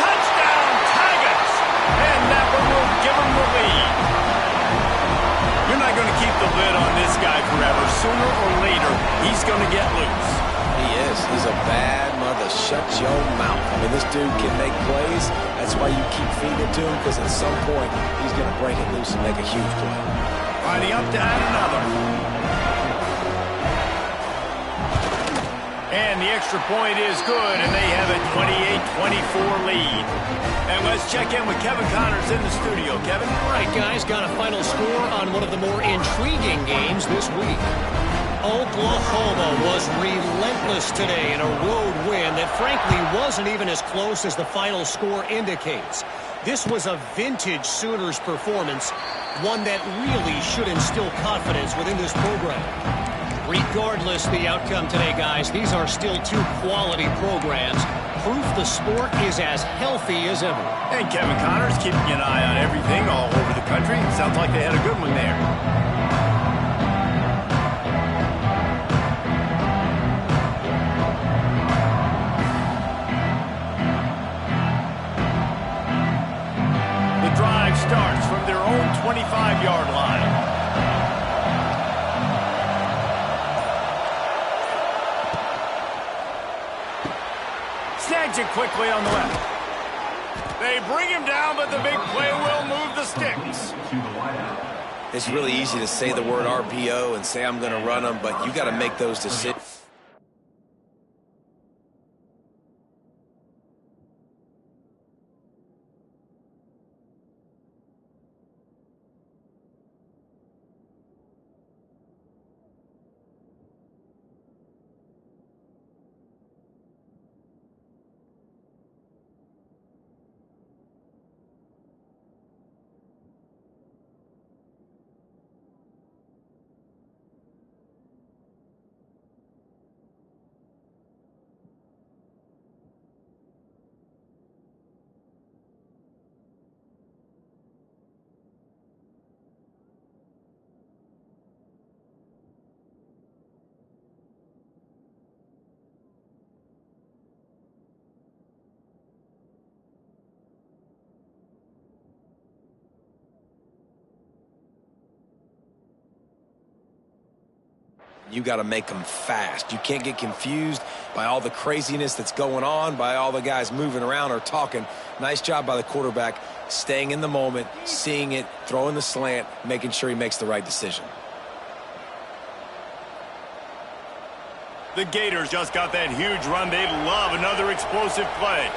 Touchdown, Tigers. And that one will give him the lead. You're not going to keep the lid on this guy forever. Sooner or later, he's going to get loose. He is. He's a bad mother. Shut your mouth. I mean, this dude can make plays. That's why you keep feeding it to him, because at some point, he's going to break it loose and make a huge play. Riding up to add another. And the extra point is good, and they have a 28-24 lead. And let's check in with Kevin Connors in the studio. Kevin? All right, guys, got a final score on one of the more intriguing games this week. Oklahoma was relentless today in a road win that frankly wasn't even as close as the final score indicates. This was a vintage Sooners performance, one that really should instill confidence within this program. Regardless the outcome today, guys, these are still two quality programs. Proof the sport is as healthy as ever. And Kevin Connors keeping an eye on everything all over the country. Sounds like they had a good one there. Starts from their own 25-yard line. Snags it quickly on the left. They bring him down, but the big play will move the sticks. It's really easy to say the word RPO and say I'm going to run them, but you got to make those decisions. You got to make them fast. You can't get confused by all the craziness that's going on, by all the guys moving around or talking. Nice job by the quarterback, staying in the moment, seeing it, throwing the slant, making sure he makes the right decision. The Gators just got that huge run. They'd love another explosive play.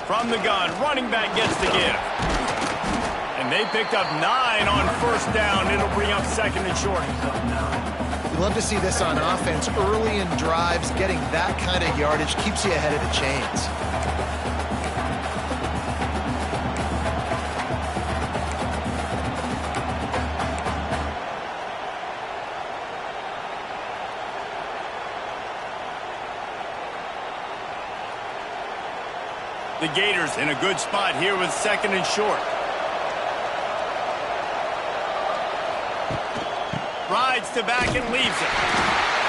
From the gun, running back gets the give. And And they picked up 9 on first down. It'll bring up second and short. You love to see this on offense. Early in drives, getting that kind of yardage keeps you ahead of the chains. The Gators in a good spot here with second and short. Rides to back and leaves it.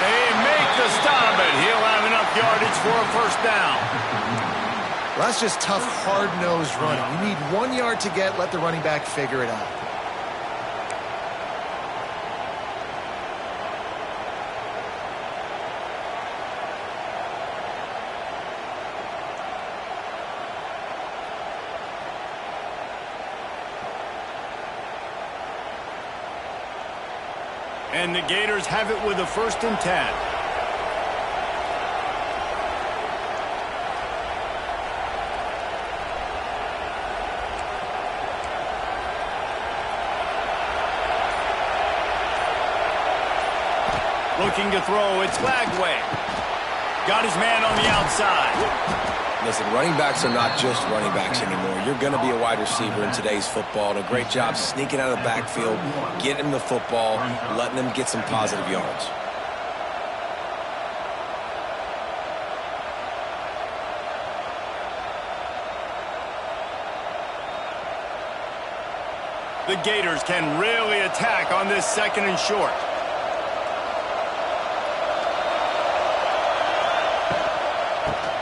They make the stop, but he'll have enough yardage for a first down. Well, that's just tough, hard-nosed running. You need 1 yard to get, let the running back figure it out. And the Gators have it with a 1st and 10. Looking to throw, it's Flagway. Got his man on the outside. Listen, running backs are not just running backs anymore. You're going to be a wide receiver in today's football. And a great job sneaking out of the backfield, getting him the football, letting him get some positive yards. The Gators can really attack on this second and short.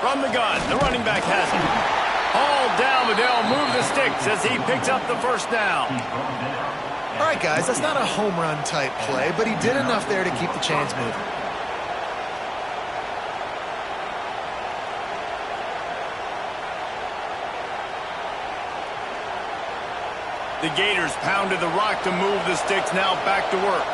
From the gun, the running back has it. Hauled down, but they'll move the sticks as he picks up the first down. All right, guys, that's not a home run type play, but he did enough there to keep the chains moving. The Gators pounded the rock to move the sticks, now back to work.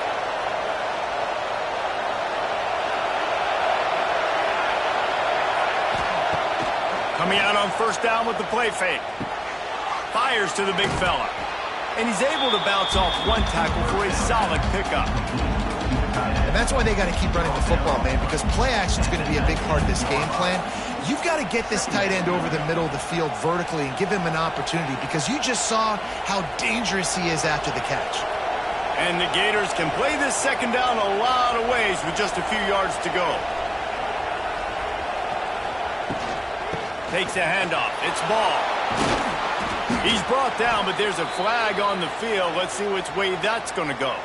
Coming out on first down with the play fake. Fires to the big fella. And he's able to bounce off one tackle for a solid pickup. And that's why they got to keep running the football, man, because play action is going to be a big part of this game plan. You've got to get this tight end over the middle of the field vertically and give him an opportunity, because you just saw how dangerous he is after the catch. And the Gators can play this second down a lot of ways with just a few yards to go. Takes a handoff. It's ball. He's brought down, but there's a flag on the field. Let's see which way that's going to go.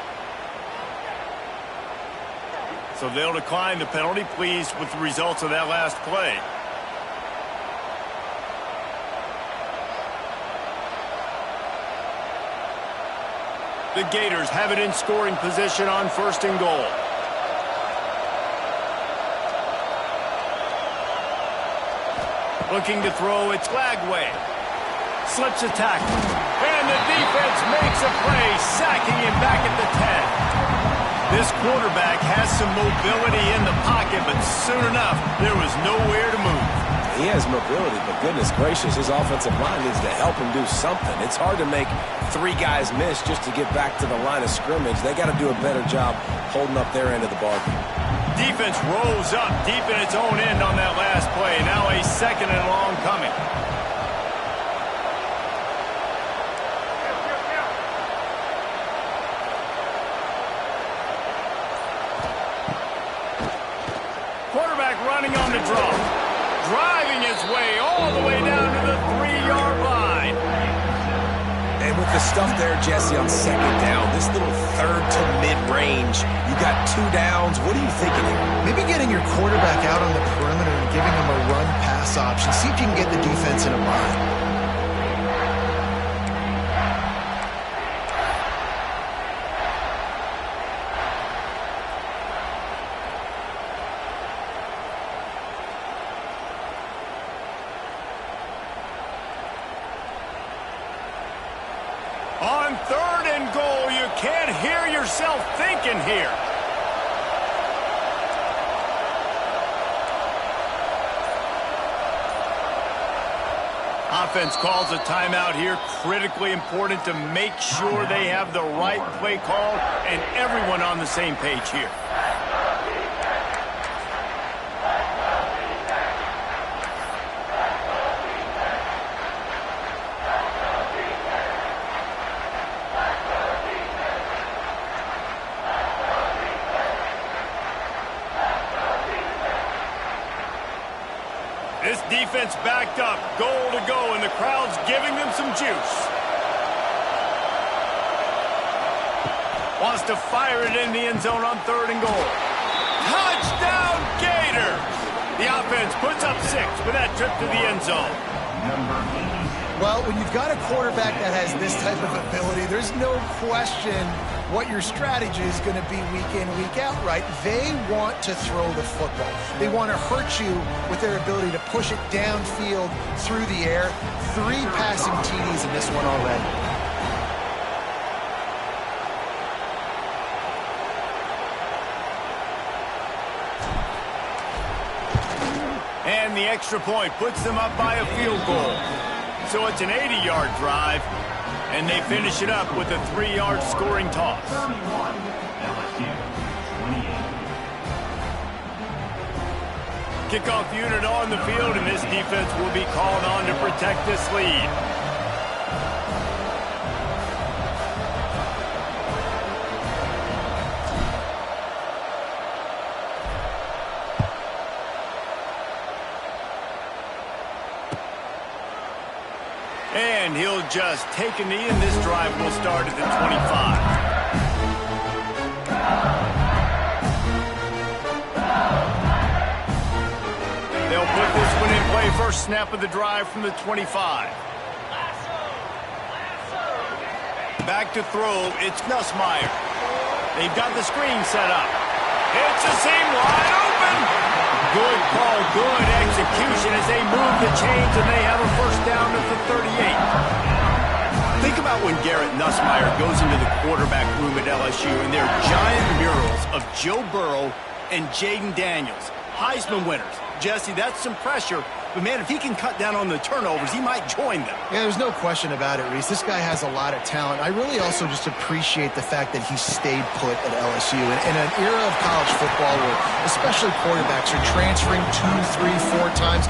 So they'll decline the penalty, pleased with the results of that last play. The Gators have it in scoring position on first and goal. Looking to throw, it's Flagway. Slips a tackle. And the defense makes a play, sacking him back at the 10. This quarterback has some mobility in the pocket, but soon enough, there was nowhere to move. He has mobility, but goodness gracious, his offensive line needs to help him do something. It's hard to make 3 guys miss just to get back to the line of scrimmage. They got to do a better job holding up their end of the bargain. Defense rose up deep in its own end on that last play. Now a second and long coming. Quarterback running on the draw. Driving his way all the way down to the 3-yard line. And with the stuff there, Jesse, on second down, this little third to mid-range, you got 2 downs. What are you thinking here? Maybe getting your quarterback out on the perimeter and giving him a run-pass option. See if you can get the defense in a bind. On third and goal, you can't hear yourself thinking here. Offense calls a timeout here. Critically important to make sure they have the right play call and everyone on the same page here. This defense backed up, goal to go, and the crowd's giving them some juice. Wants to fire it in the end zone on 3rd and goal. Touchdown, Gators! The offense puts up 6 with that trip to the end zone. Well, when you've got a quarterback that has this type of ability, there's no question what your strategy is going to be week in, week out, right? They want to throw the football. They want to hurt you with their ability to push it downfield through the air. 3 passing TDs in this one already. And the extra point puts them up by a field goal. So it's an 80-yard drive, and they finish it up with a 3-yard scoring toss. Kickoff unit on the field, and this defense will be called on to protect this lead. And he'll just take a knee, and this drive will start at the 25. They'll put this one in play. First snap of the drive from the 25. Back to throw. It's Nussmeier. They've got the screen set up. It's a seam wide open. Good call, good execution as they move the chains, and they have a first down at the 38. Think about when Garrett Nussmeier goes into the quarterback room at LSU, and they're giant murals of Joe Burrow and Jaden Daniels. Heisman winners. Jesse, that's some pressure. But, man, if he can cut down on the turnovers, he might join them. Yeah, there's no question about it, Reese. This guy has a lot of talent. I really also just appreciate the fact that he stayed put at LSU. In an era of college football where especially quarterbacks are transferring 2, 3, 4 times,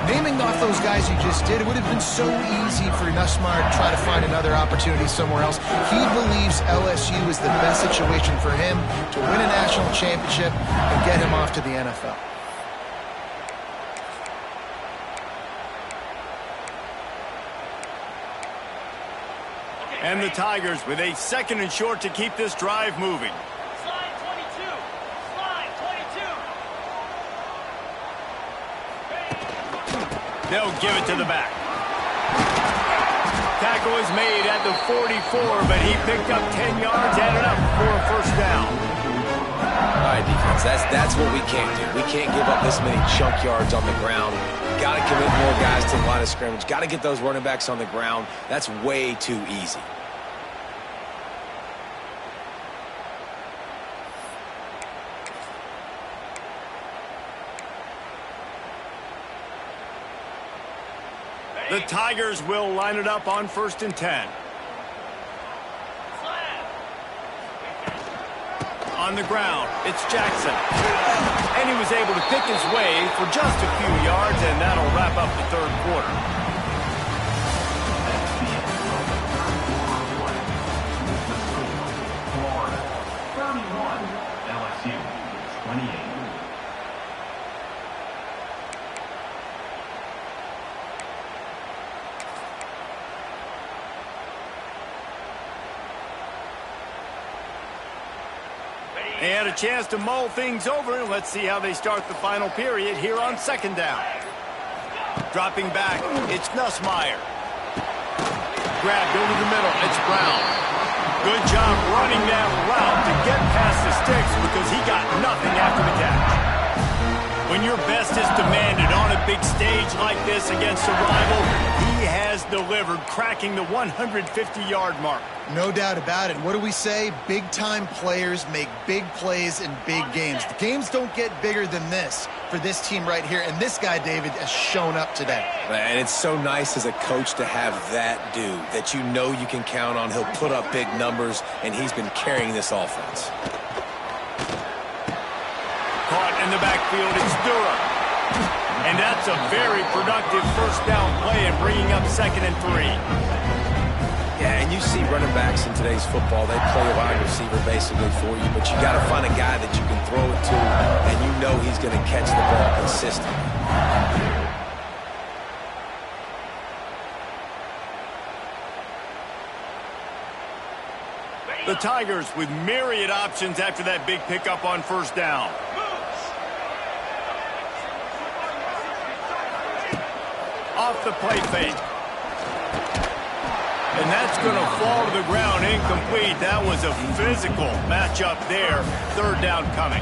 naming off those guys you just did, it would have been so easy for Nussmeier to try to find another opportunity somewhere else. He believes LSU is the best situation for him to win a national championship and get him off to the NFL. And the Tigers with a 2nd and short to keep this drive moving. Slide 22. Slide 22. They'll give it to the back. Tackle is made at the 44, but he picked up 10 yards, added up for a first down. All right, defense, that's what we can't do. We can't give up this many chunk yards on the ground. Got to commit more guys to the line of scrimmage. Got to get those running backs on the ground. That's way too easy. The Tigers will line it up on 1st and 10. On the ground, it's Jackson. And he was able to pick his way for just a few yards, and that'll wrap up the 3rd quarter. Florida, 31. LSU, 28. They had a chance to mull things over, and let's see how they start the final period here on 2nd down. Dropping back, it's Nussmeier. Grabbed over the middle, it's Brown. Good job running that route to get past the sticks because he got nothing after the catch. When your best is demanded on a big stage like this against a rival, he has delivered, cracking the 150-yard mark. No doubt about it. What do we say? Big-time players make big plays in big games. The games don't get bigger than this for this team right here, and this guy, David, has shown up today. And it's so nice as a coach to have that dude that you know you can count on. He'll put up big numbers, and he's been carrying this offense. Caught in the backfield, it's Deuce. And that's a very productive first down play and bringing up 2nd and 3. Yeah, and you see running backs in today's football, they play a wide receiver basically for you, but you got to find a guy that you can throw it to, and you know he's going to catch the ball consistently. The Tigers with myriad options after that big pickup on first down. Off the play fake. And that's going to fall to the ground incomplete. That was a physical matchup there. 3rd down coming.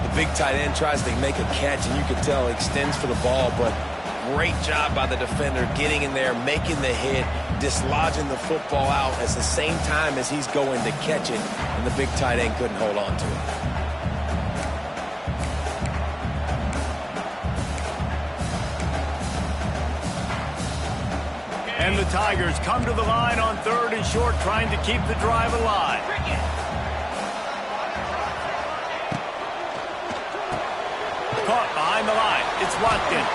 The big tight end tries to make a catch, and you can tell he extends for the ball, but great job by the defender getting in there, making the hit, dislodging the football out at the same time as he's going to catch it, and the big tight end couldn't hold on to it. And the Tigers come to the line on 3rd and short, trying to keep the drive alive. Caught behind the line. It's Watkins.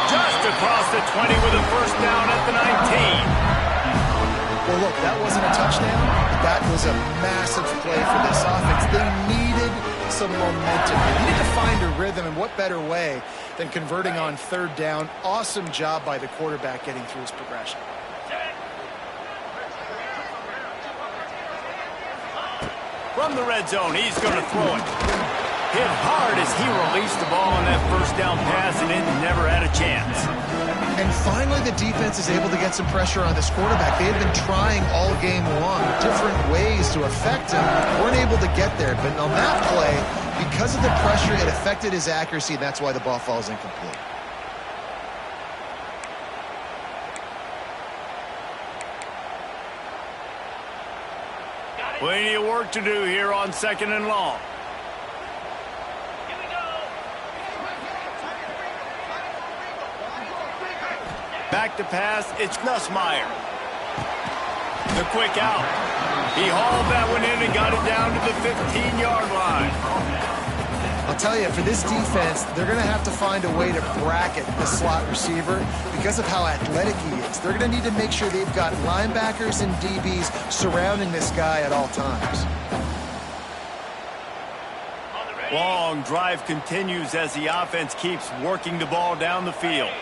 Just across the 20 with a first down at the 19. Well, look, that wasn't a touchdown. That was a massive play for this offense. They needed some momentum. They needed to find a rhythm, and what better way than converting on 3rd down. Awesome job by the quarterback getting through his progression. From the red zone, he's going to throw it. Hit hard as he released the ball on that first down pass, and it never had a chance. And finally, the defense is able to get some pressure on this quarterback. They had been trying all game long, different ways to affect him. Weren't able to get there, but on that play, because of the pressure, it affected his accuracy, and that's why the ball falls incomplete. Plenty of work to do here on 2nd and long. Back to pass, it's Nussmeier. The quick out. He hauled that one in and got it down to the 15-yard line. I'll tell you, for this defense, they're going to have to find a way to bracket the slot receiver because of how athletic he is. They're going to need to make sure they've got linebackers and DBs surrounding this guy at all times. Long drive continues as the offense keeps working the ball down the field.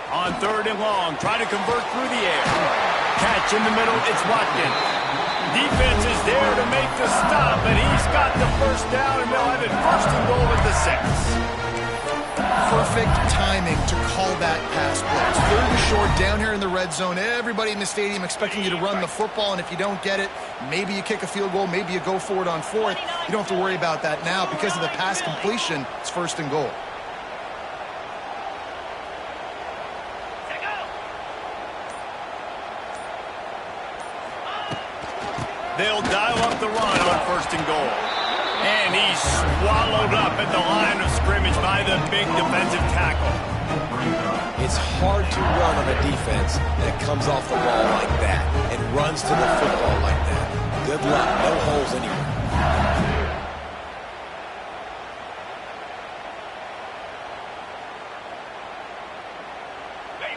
On 3rd and long, try to convert through the air. Catch in the middle, it's Watkins. Defense is there to make the stop, and he's got the first down, and they'll have it 1st and goal at the 6. Perfect timing to call that pass blitz. 3rd and short, down here in the red zone. Everybody in the stadium expecting you to run the football, and if you don't get it, maybe you kick a field goal, maybe you go for it on 4th. You don't have to worry about that now. Because of the pass completion, it's 1st and goal. They'll dial up the run on 1st and goal. And he's swallowed up at the line of scrimmage by the big defensive tackle. It's hard to run on a defense that comes off the ball like that and runs to the football like that. Good luck. No holes anywhere.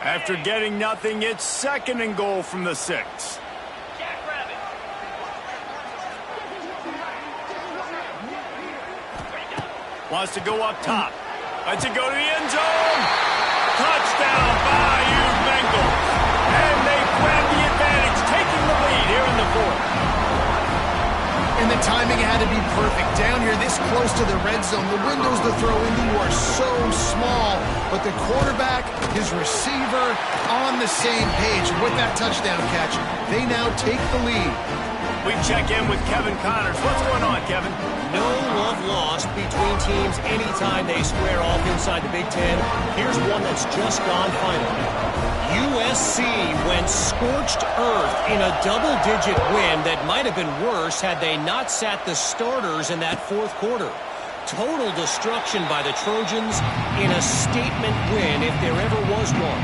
After getting nothing, it's 2nd and goal from the 6. Wants to go up top. Lets it go to the end zone. Touchdown by you Bengals. And they grab the advantage, taking the lead here in the 4th. And the timing had to be perfect. Down here, this close to the red zone, the windows to throw into are so small. But the quarterback, his receiver, on the same page. And with that touchdown catch, they now take the lead. We check in with Kevin Connors. What's going on, Kevin? No love lost between teams anytime they square off inside the Big Ten. Here's one that's just gone final. USC went scorched earth in a double-digit win that might have been worse had they not sat the starters in that fourth quarter. Total destruction by the Trojans in a statement win if there ever was one.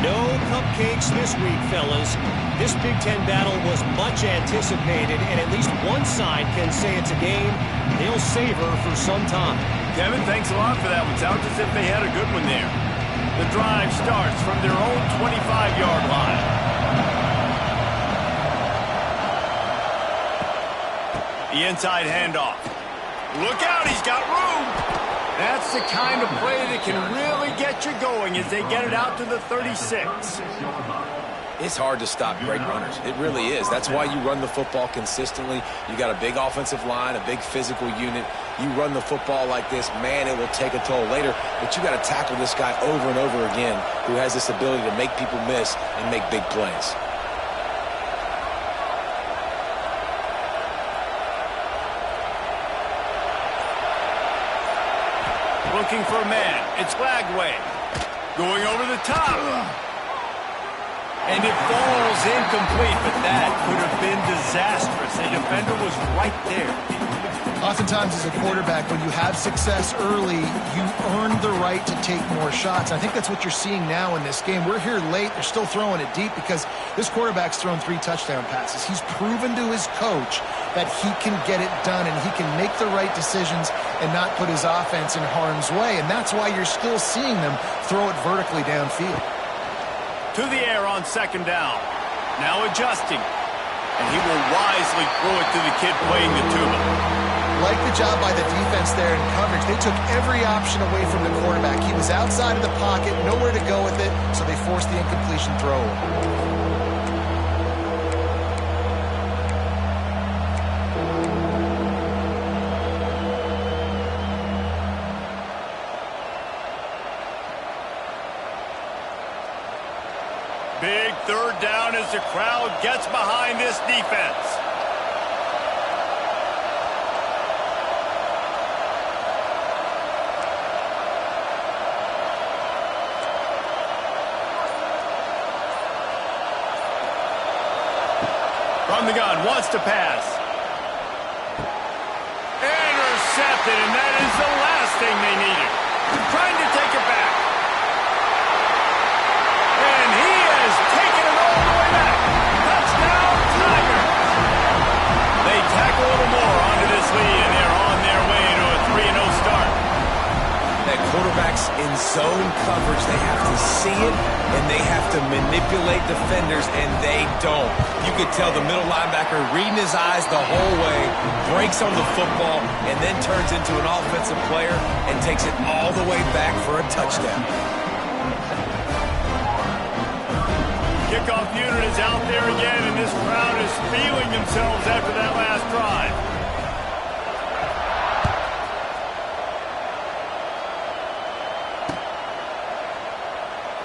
No cupcakes this week, fellas. This Big Ten battle was much anticipated, and at least one side can say it's a game they'll savor for some time. Kevin, thanks a lot for that one. Sounds as if they had a good one there. The drive starts from their own 25-yard line. The inside handoff. Look out, he's got room. That's the kind of play that can really get you going as they get it out to the 36. It's hard to stop great runners. It really is. That's why you run the football consistently. You got a big offensive line, a big physical unit. You run the football like this, man, it will take a toll later. But you got to tackle this guy over and over again who has this ability to make people miss and make big plays. Looking for a man. It's Lagway. Going over the top. And it falls incomplete, but that could have been disastrous. The defender was right there. Oftentimes as a quarterback, when you have success early, you earn the right to take more shots. I think that's what you're seeing now in this game. We're here late. They're still throwing it deep because this quarterback's thrown 3 touchdown passes. He's proven to his coach that he can get it done and he can make the right decisions and not put his offense in harm's way. And that's why you're still seeing them throw it vertically downfield. To the air on second down. Now adjusting. And he will wisely throw it to the kid playing the tuba. Like the job by the defense there in coverage. They took every option away from the quarterback. He was outside of the pocket, nowhere to go with it, so they forced the incompletion throw. Big third down as the crowd gets behind this defense. From the gun, wants to pass. Intercepted, and that is the last thing they needed. Trying to take it back. And he has taken it all the way back. Touchdown, Tigers. They tack a little more onto this lead, and they're on their way to a 3-0 start. That quarterback's in zone coverage. They have to see it, and they have to manipulate defenders, and they don't. You could tell the middle linebacker reading his eyes the whole way, breaks on the football, and then turns into an offensive player and takes it all the way back for a touchdown. Kickoff unit is out there again, and this crowd is feeling themselves after that last drive.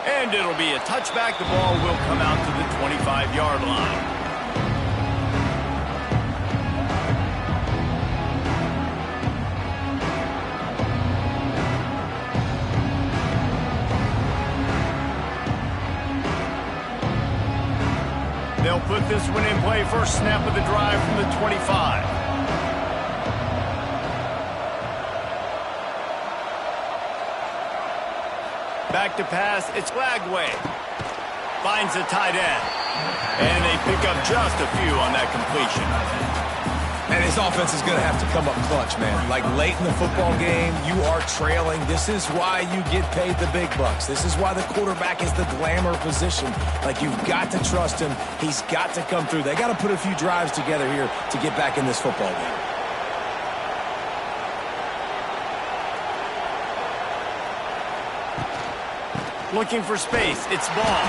And it'll be a touchback. The ball will come out to the 25-yard line. They'll put this one in play. First snap of the drive from the 25. Back to pass, it's Lagway. Finds the tight end. And they pick up just a few on that completion. And his offense is going to have to come up clutch, man. Like late in the football game, you are trailing. This is why you get paid the big bucks. This is why the quarterback is the glamour position. Like, you've got to trust him. He's got to come through. They got to put a few drives together here to get back in this football game. Looking for space. It's Ball.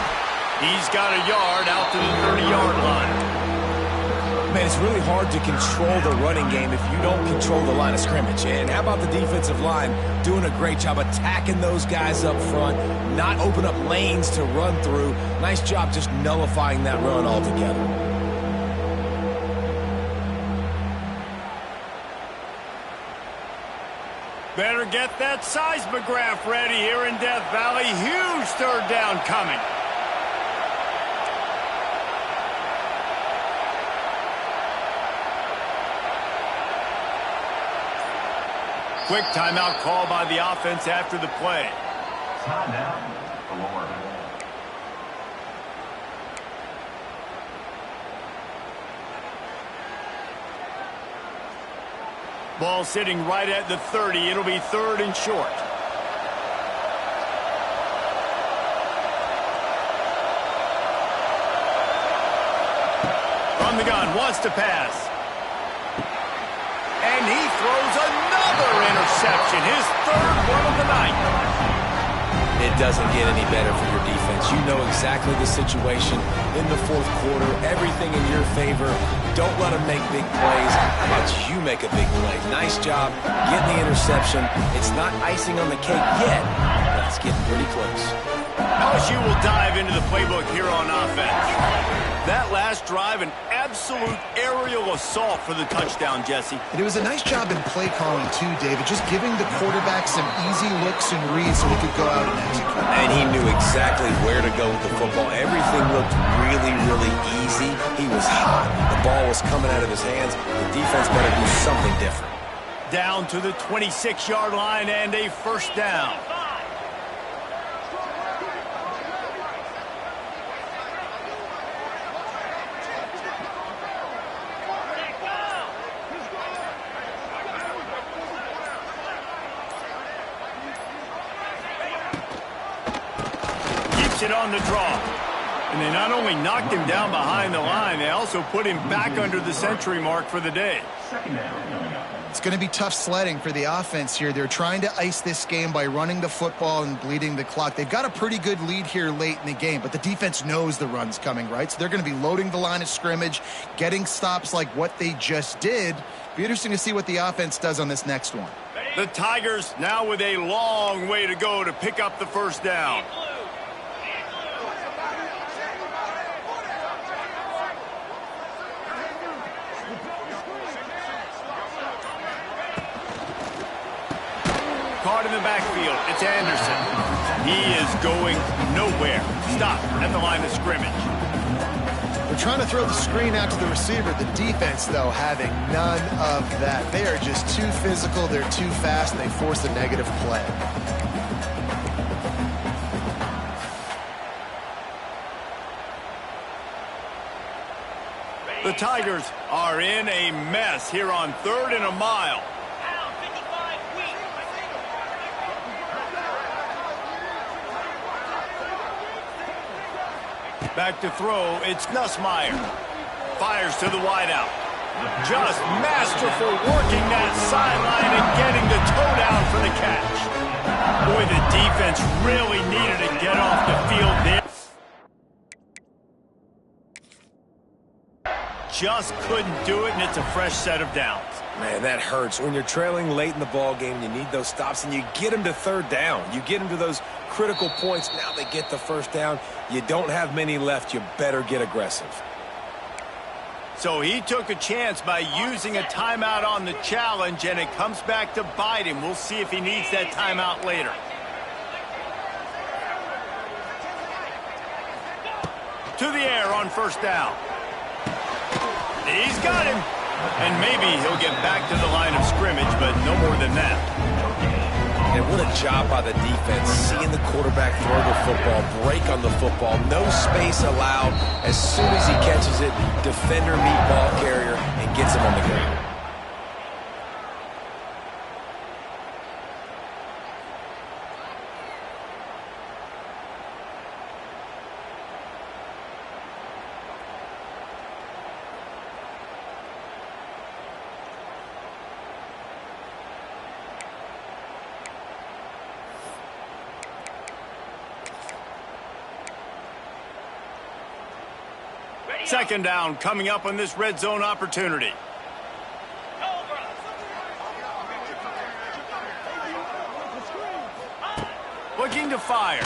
He's got a yard out to the 30-yard line. Man, it's really hard to control the running game if you don't control the line of scrimmage. And how about the defensive line doing a great job attacking those guys up front, not open up lanes to run through. Nice job just nullifying that run altogether. Better get that seismograph ready here in Death Valley. Huge third down coming. Quick timeout call by the offense after the play. Timeout, Florida. Ball sitting right at the 30. It'll be third and short. From the gun, wants to pass. And he throws another interception. His third one of the night. It doesn't get any better for your defense. You know exactly the situation in the fourth quarter. Everything in your favor. Don't let them make big plays. How about you make a big play? Nice job getting the interception. It's not icing on the cake yet, but it's getting pretty close. LSU will dive into the playbook here on offense. That last drive, an absolute aerial assault for the touchdown, Jesse. And it was a nice job in play calling too, David, just giving the quarterback some easy looks and reads so he could go out and execute. And he knew exactly where to go with the football. Everything looked really, really easy. He was hot. The ball was coming out of his hands. The defense better do something different. Down to the 26-yard line and a first down. It on the draw. And they not only knocked him down behind the line, they also put him back under the century mark for the day. Second down. It's going to be tough sledding for the offense here. They're trying to ice this game by running the football and bleeding the clock. They've got a pretty good lead here late in the game, but the defense knows the run's coming, right? So they're going to be loading the line of scrimmage, getting stops like what they just did. Be interesting to see what the offense does on this next one. The Tigers now with a long way to go to pick up the first down. Caught in the backfield. It's Anderson. He is going nowhere. Stop at the line of scrimmage. They're trying to throw the screen out to the receiver. The defense, though, having none of that. They are just too physical. They're too fast, and they force a negative play. The Tigers are in a mess here on 3rd and a mile. Back to throw, it's Nussmeier. Fires to the wideout. Just masterful working that sideline and getting the toe down for the catch. Boy, the defense really needed to get off the field there. Just couldn't do it, and it's a fresh set of downs. Man, that hurts. When you're trailing late in the ball game, you need those stops, and you get them to 3rd down. You get them to those critical points. Now they get the first down. You don't have many left. You better get aggressive. So he took a chance by using a timeout on the challenge, and it comes back to bite him. We'll see if he needs that timeout later. To the air on first down. He's got him. And maybe he'll get back to the line of scrimmage, but no more than that. And what a job by the defense, seeing the quarterback throw the football, break on the football, no space allowed. As soon as he catches it, defender meet ball carrier and gets him on the ground. Second down coming up on this red zone opportunity. Looking to fire.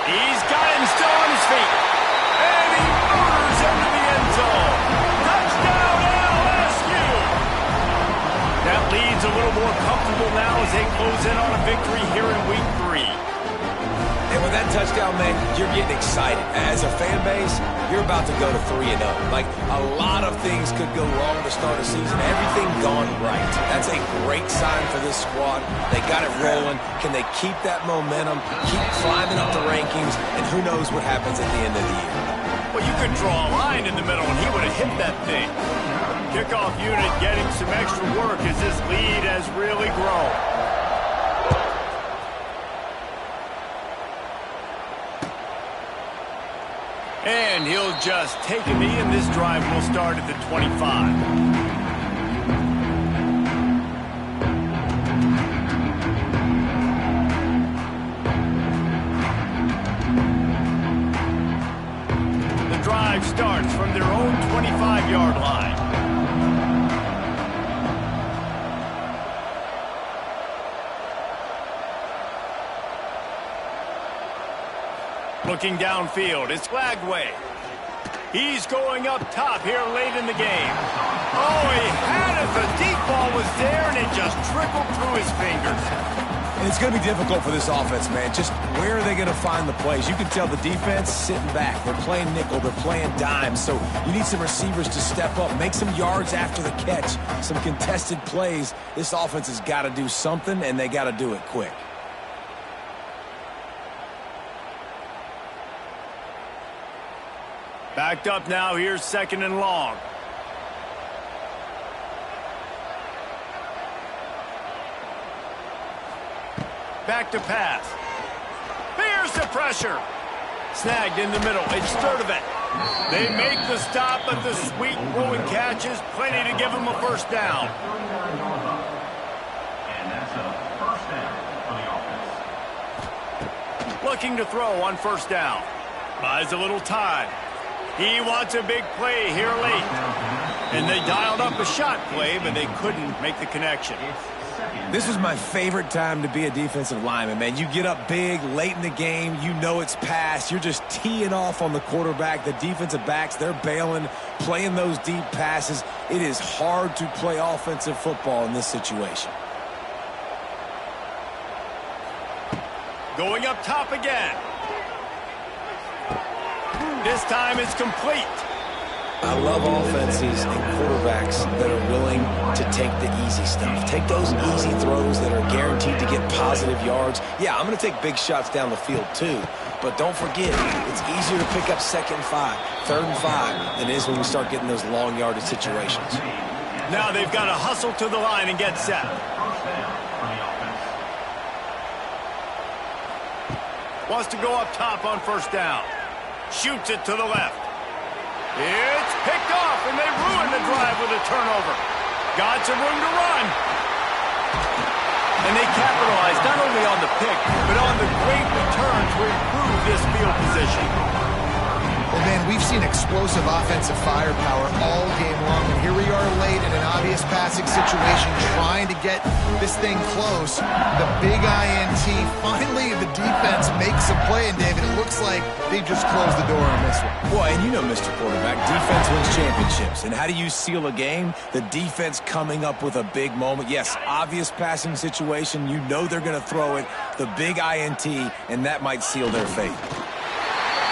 He's got him still on his feet. And he murders into the end zone. Touchdown LSU. That leads a little more comfortable now as they close in on a victory here in week 3. And with that touchdown, man, you're getting excited. As a fan base, you're about to go to 3-0. Like, a lot of things could go wrong to start a season. Everything gone right. That's a great sign for this squad. They got it rolling. Can they keep that momentum, keep climbing up the rankings, and who knows what happens at the end of the year. Well, you could draw a line in the middle, and he would have hit that thing. Kickoff unit getting some extra work as this lead has really grown. And he'll just take a knee, and this drive will start at the 25. The drive starts from their own 25-yard line. Looking downfield, it's Flagway. He's going up top here late in the game. Oh, he had it. The deep ball was there, and it just trickled through his fingers. And it's going to be difficult for this offense, man. Just where are they going to find the plays? You can tell the defense sitting back. They're playing nickel. They're playing dime. So you need some receivers to step up, make some yards after the catch, some contested plays. This offense has got to do something, and they got to do it quick. Backed up now. Here's 2nd and long. Back to pass. Here's the pressure. Snagged in the middle. It's Sturdivant. They make the stop, but the sweet throwing catch is plenty to give them a first down. And that's a first down for the offense. Looking to throw on first down. Buys a little time. He wants a big play here late. And they dialed up a shot play, but they couldn't make the connection. This was my favorite time to be a defensive lineman, man. You get up big, late in the game, you know it's past. You're just teeing off on the quarterback. The defensive backs, they're bailing, playing those deep passes. It is hard to play offensive football in this situation. Going up top again. This time it's complete. I love offenses and quarterbacks that are willing to take the easy stuff. Take those easy throws that are guaranteed to get positive yards. Yeah, I'm going to take big shots down the field too. But don't forget, it's easier to pick up 2nd and 5, 3rd and 5 than it is when we start getting those long yardage situations. Now they've got to hustle to the line and get set. Wants to go up top on first down. Shoots it to the left. It's picked off, and they ruin the drive with a turnover. Got some room to run. And they capitalized not only on the pick, but on the great return to improve this field position. Well, man, we've seen explosive offensive firepower all game long, and here we are late in an obvious passing situation trying to get this thing close. The big INT, finally the defense makes a play, and David, it looks like they just closed the door on this one. Boy, and you know, Mr. Quarterback, defense wins championships. And how do you seal a game? The defense coming up with a big moment. Yes, obvious passing situation. You know they're going to throw it. The big INT, and that might seal their fate.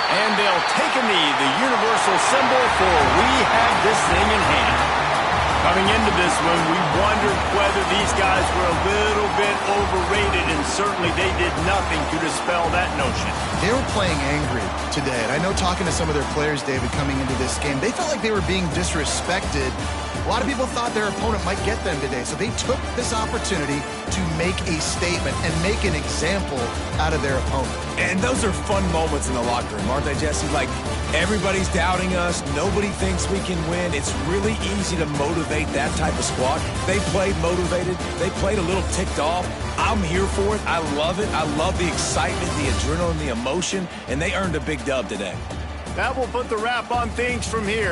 And they'll take a knee, the universal symbol for we have this thing in hand. Coming into this one, we wondered whether these guys were a little bit overrated, and certainly they did nothing to dispel that notion. They were playing angry today, and I know talking to some of their players, David, coming into this game, they felt like they were being disrespected. A lot of people thought their opponent might get them today, so they took this opportunity to make a statement and make an example out of their opponent. And those are fun moments in the locker room, aren't they, Jesse? Like, everybody's doubting us. Nobody thinks we can win. It's really easy to motivate that type of squad. They played motivated. They played a little ticked off. I'm here for it. I love it. I love the excitement, the adrenaline, the emotion, and they earned a big dub today. That will put the wrap on things from here.